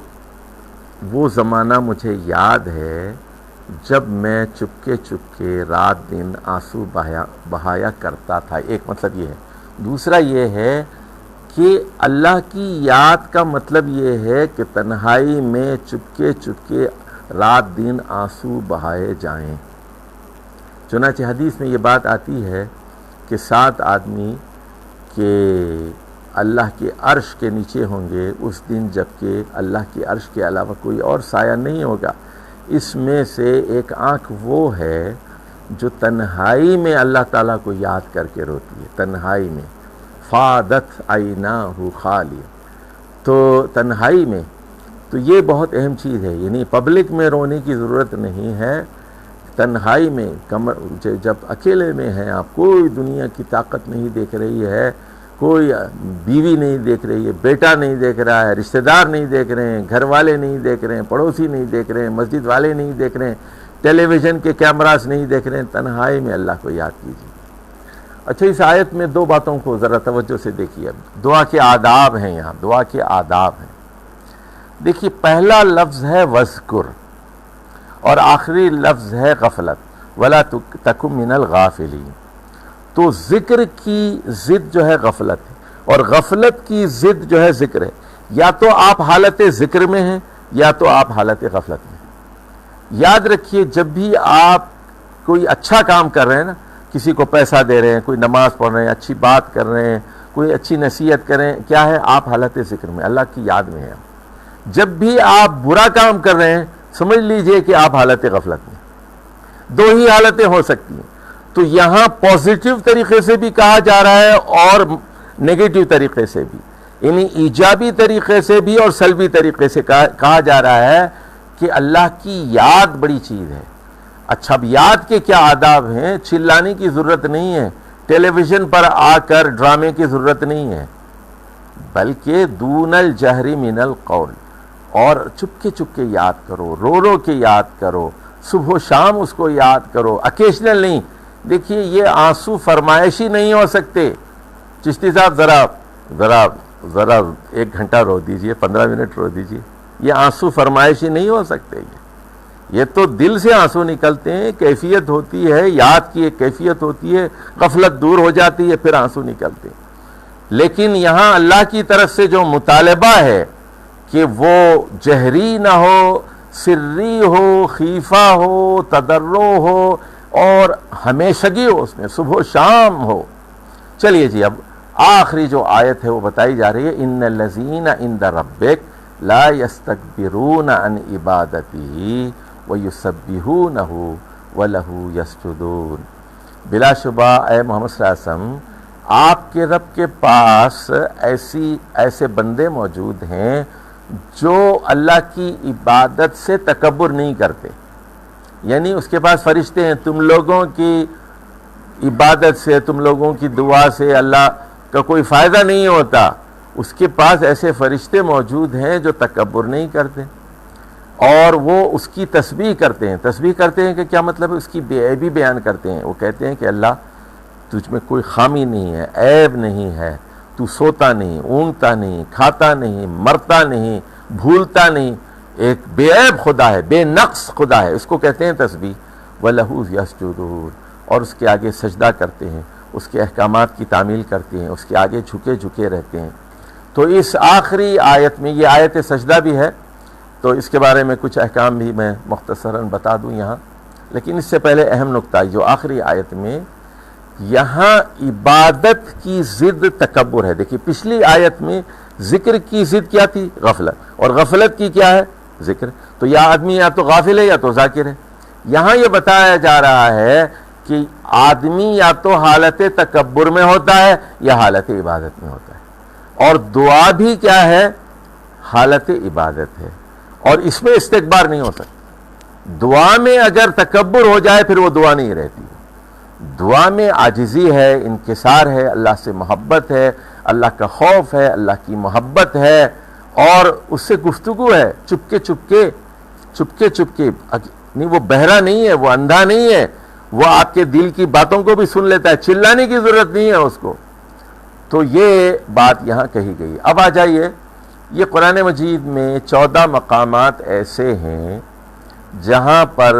وہ زمانہ مجھے یاد ہے جب میں چپکے چپکے رات دن آنسو بہایا کرتا تھا، ایک مطلب یہ ہے۔ دوسرا یہ ہے کہ اللہ کی یاد کا مطلب یہ ہے کہ تنہائی میں چپکے چپکے رات دن آنسو بہائے جائیں۔ چنانچہ حدیث میں یہ بات آتی ہے کہ 7 آدمی کہ اللہ کے عرش کے نیچے ہوں گے اس دن، جبکہ اللہ کے عرش کے علاوہ کوئی اور سایہ نہیں ہوگا۔ اس میں سے ایک آنکھ وہ ہے جو تنہائی میں اللہ تعالیٰ کو یاد کر کے روتی ہے، تنہائی میں، فادت عیناہ خالیہ، تو تنہائی میں۔ تو یہ بہت اہم چیز ہے، یعنی پبلک میں رونے کی ضرورت نہیں ہے، تنہائی میں، جب اکیلے میں ہیں آپ، کوئی دنیا کی طاقت نہیں دیکھ رہی ہے، کوئی بیوی نہیں دیکھ رہی ہے، بیٹا نہیں دیکھ رہا ہے، رشتہ دار نہیں دیکھ رہے ہیں، گھر والے نہیں دیکھ رہے ہیں، پڑوسی نہیں دیکھ رہے ہیں، مسجد والے نہیں دیکھ رہے ہیں، ٹیلی ویژن کے کیمراز نہیں دیکھ رہے ہیں، تنہائی میں اللہ کو یاد کیجیے۔ اچھا اس آیت میں 2 باتوں کو ذرا توجہ سے دیکھیے۔ دعا کے آداب ہیں، یہاں دعا کے آداب ہیں۔ دیکھیے پہلا لفظ ہے وذکر اور آخری لفظ ہے غفلت، ولا تکن من الغافلین۔ تو ذکر کی ضد جو ہے غفلت ہے، اور غفلت کی ضد جو ہے ذکر ہے۔ یا تو آپ حالت ذکر میں ہیں یا تو آپ حالت غفلت میں ہیں۔ یاد رکھیے جب بھی آپ کوئی اچھا کام کر رہے ہیں نا، کسی کو پیسہ دے رہے ہیں، کوئی نماز پڑھ رہے ہیں، اچھی بات کر رہے ہیں، کوئی اچھی نصیحت کریں، کیا ہے؟ آپ حالت ذکر میں، اللہ کی یاد میں ہیں۔ جب بھی آپ برا کام کر رہے ہیں سمجھ لیجئے کہ آپ حالت غفلت میں۔ 2 ہی حالتیں ہو سکتی ہیں۔ تو یہاں پازیٹیو طریقے سے بھی کہا جا رہا ہے اور نیگیٹو طریقے سے بھی، یعنی ایجابی طریقے سے بھی اور سلبی طریقے سے کہا جا رہا ہے کہ اللہ کی یاد بڑی چیز ہے۔ اچھا اب یاد کے کیا آداب ہیں؟ چلانے کی ضرورت نہیں ہے، ٹیلی ویژن پر آ کر ڈرامے کی ضرورت نہیں ہے، بلکہ دون الجہر من القول، اور چپکے چپکے یاد کرو، رو رو کے یاد کرو، صبح و شام اس کو یاد کرو، اکیشنل نہیں۔ دیکھیے یہ آنسو فرمائشی نہیں ہو سکتے۔ چشتی صاحب ذرا 1 گھنٹہ رو دیجئے، 15 منٹ رو دیجئے، یہ آنسو فرمائشی نہیں ہو سکتے۔ یہ تو دل سے آنسو نکلتے ہیں، کیفیت ہوتی ہے، یاد کی ایک کیفیت ہوتی ہے، غفلت دور ہو جاتی ہے، پھر آنسو نکلتے ہیں۔ لیکن یہاں اللہ کی طرف سے جو مطالبہ ہے کہ وہ جہری نہ ہو، سری ہو، خیفہ ہو، تضرع ہو اور ہمیشگی ہو، اس میں صبح و شام ہو۔ چلیے جی اب آخری جو آیت ہے وہ بتائی جا رہی ہے، ان الذین عند ربک لا یستکبرون عن عبادتہ ویسبحونہ وَلَهُ يَسْجُدُونَ۔ بلا شبہ اے محمد صلی اللہ علیہ وسلم آپ کے رب کے پاس ایسے بندے موجود ہیں جو اللہ کی عبادت سے تکبر نہیں کرتے، یعنی اس کے پاس فرشتے ہیں، تم لوگوں کی عبادت سے، تم لوگوں کی دعا سے اللہ کا کوئی فائدہ نہیں ہوتا، اس کے پاس ایسے فرشتے موجود ہیں جو تکبر نہیں کرتے اور وہ اس کی تسبیح کرتے ہیں۔ تسبیح کرتے ہیں کہ کیا مطلب ہے؟ اس کی بے عیبی بیان کرتے ہیں۔ وہ کہتے ہیں کہ اللہ تجھ میں کوئی خامی نہیں ہے، عیب نہیں ہے، تو سوتا نہیں، اونگتا نہیں، کھاتا نہیں، مرتا نہیں، بھولتا نہیں، ایک بے عیب خدا ہے، بے نقص خدا ہے، اس کو کہتے ہیں تسبیح۔ وَلَهُ يَسْجُدُونَ، اور اس کے آگے سجدہ کرتے ہیں، اس کے احکامات کی تعمیل کرتے ہیں، اس کے آگے جھکے رہتے ہیں۔ تو اس آخری آیت میں، یہ آیت سجدہ بھی ہے تو اس کے بارے میں کچھ احکام بھی میں مختصراً بتا دوں یہاں، لیکن اس سے پہلے اہم نکتہ جو آخری آیت میں یہاں عبادت کی ضد تکبر ہے۔ دیکھیے پچھلی آیت میں ذکر کی ضد کیا تھی؟ غفلت، اور غفلت کی کیا ہے؟ ذکر۔ تو یا آدمی یا تو غافل ہے یا تو ذاکر ہے۔ یہاں یہ بتایا جا رہا ہے کہ آدمی یا تو حالت تکبر میں ہوتا ہے یا حالت عبادت میں ہوتا ہے، اور دعا بھی کیا ہے؟ حالت عبادت ہے، اور اس میں استکبار نہیں ہو سکتا۔ دعا میں اگر تکبر ہو جائے پھر وہ دعا نہیں رہتی۔ دعا میں عاجزی ہے، انکسار ہے، اللہ سے محبت ہے، اللہ کا خوف ہے، اللہ کی محبت ہے، اور اس سے گفتگو ہے، چپکے نہیں، وہ بہرا نہیں ہے، وہ اندھا نہیں ہے، وہ آپ کے دل کی باتوں کو بھی سن لیتا ہے، چلانے کی ضرورت نہیں ہے اس کو۔ تو یہ بات یہاں کہی گئی۔ اب آ جائیے، یہ قرآن مجید میں 14 مقامات ایسے ہیں جہاں پر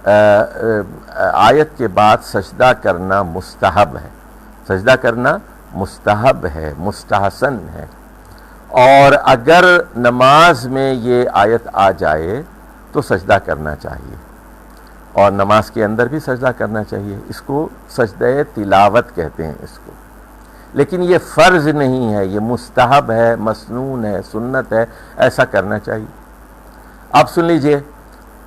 آیت کے بعد سجدہ کرنا مستحب ہے، سجدہ کرنا مستحب ہے، مستحسن ہے، اور اگر نماز میں یہ آیت آ جائے تو سجدہ کرنا چاہیے، اور نماز کے اندر بھی سجدہ کرنا چاہیے۔ اس کو سجدہ تلاوت کہتے ہیں اس کو، لیکن یہ فرض نہیں ہے، یہ مستحب ہے، مسنون ہے، سنت ہے، ایسا کرنا چاہیے۔ اب سن لیجئے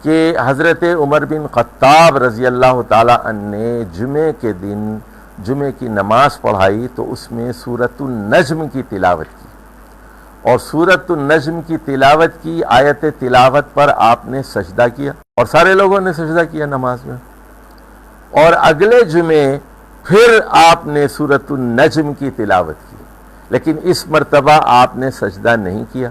کہ حضرت عمر بن خطاب رضی اللہ تعالی عنہ نے جمعے کے دن جمعے کی نماز پڑھائی تو اس میں سورۃ النجم کی تلاوت کی، اور سورۃ النجم کی تلاوت کی، آیت تلاوت پر آپ نے سجدہ کیا، اور سارے لوگوں نے سجدہ کیا نماز میں، اور اگلے جمعے پھر آپ نے سورۃ النجم کی تلاوت کی، لیکن اس مرتبہ آپ نے سجدہ نہیں کیا۔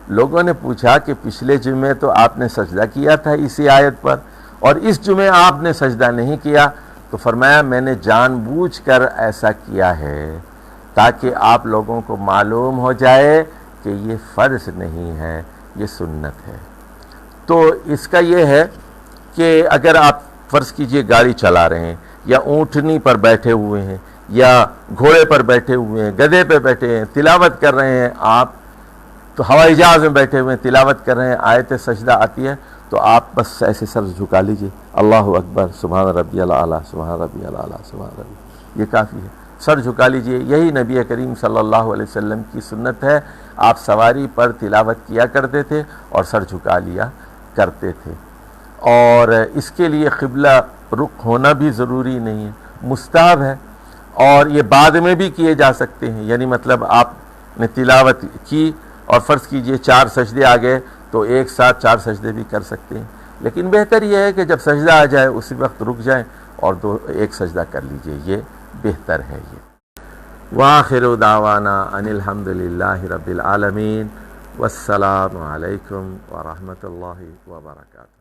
لوگوں نے پوچھا کہ پچھلے جمعے تو آپ نے سجدہ کیا تھا اسی آیت پر، اور اس جمعے آپ نے سجدہ نہیں کیا، تو فرمایا میں نے جان بوجھ کر ایسا کیا ہے تاکہ آپ لوگوں کو معلوم ہو جائے کہ یہ فرض نہیں ہے، یہ سنت ہے۔ تو اس کا یہ ہے کہ اگر آپ فرض کیجئے گاڑی چلا رہے ہیں، یا اونٹنی پر بیٹھے ہوئے ہیں، یا گھوڑے پر بیٹھے ہوئے ہیں، گدھے پہ بیٹھے ہیں، تلاوت کر رہے ہیں، آپ تو ہوائی جہاز میں بیٹھے ہوئے ہیں، تلاوت کر رہے ہیں، آیت سجدہ آتی ہے تو آپ بس ایسے سر جھکا لیجئے، اللہ اکبر، سبحان ربی الاعلیٰ، سبحان ربی الاعلیٰ، سبحان ربی، یہ کافی ہے، سر جھکا لیجئے۔ یہی نبی کریم صلی اللہ علیہ وسلم کی سنت ہے، آپ سواری پر تلاوت کیا کرتے تھے اور سر جھکا لیا کرتے تھے، اور اس کے لیے قبلہ رخ ہونا بھی ضروری نہیں ہے، مستحب ہے، اور یہ بعد میں بھی کیے جا سکتے ہیں، یعنی مطلب آپ نے تلاوت کی اور فرض کیجئے 4 سجدے آ گئے تو ایک ساتھ 4 سجدے بھی کر سکتے ہیں، لیکن بہتر یہ ہے کہ جب سجدہ آ جائے اسی وقت رک جائیں اور ایک سجدہ کر لیجئے، یہ بہتر ہے۔ یہ وآخر دعوانا ان الحمد للہ رب العالمین، والسلام علیکم ورحمۃ اللہ وبرکاتہ۔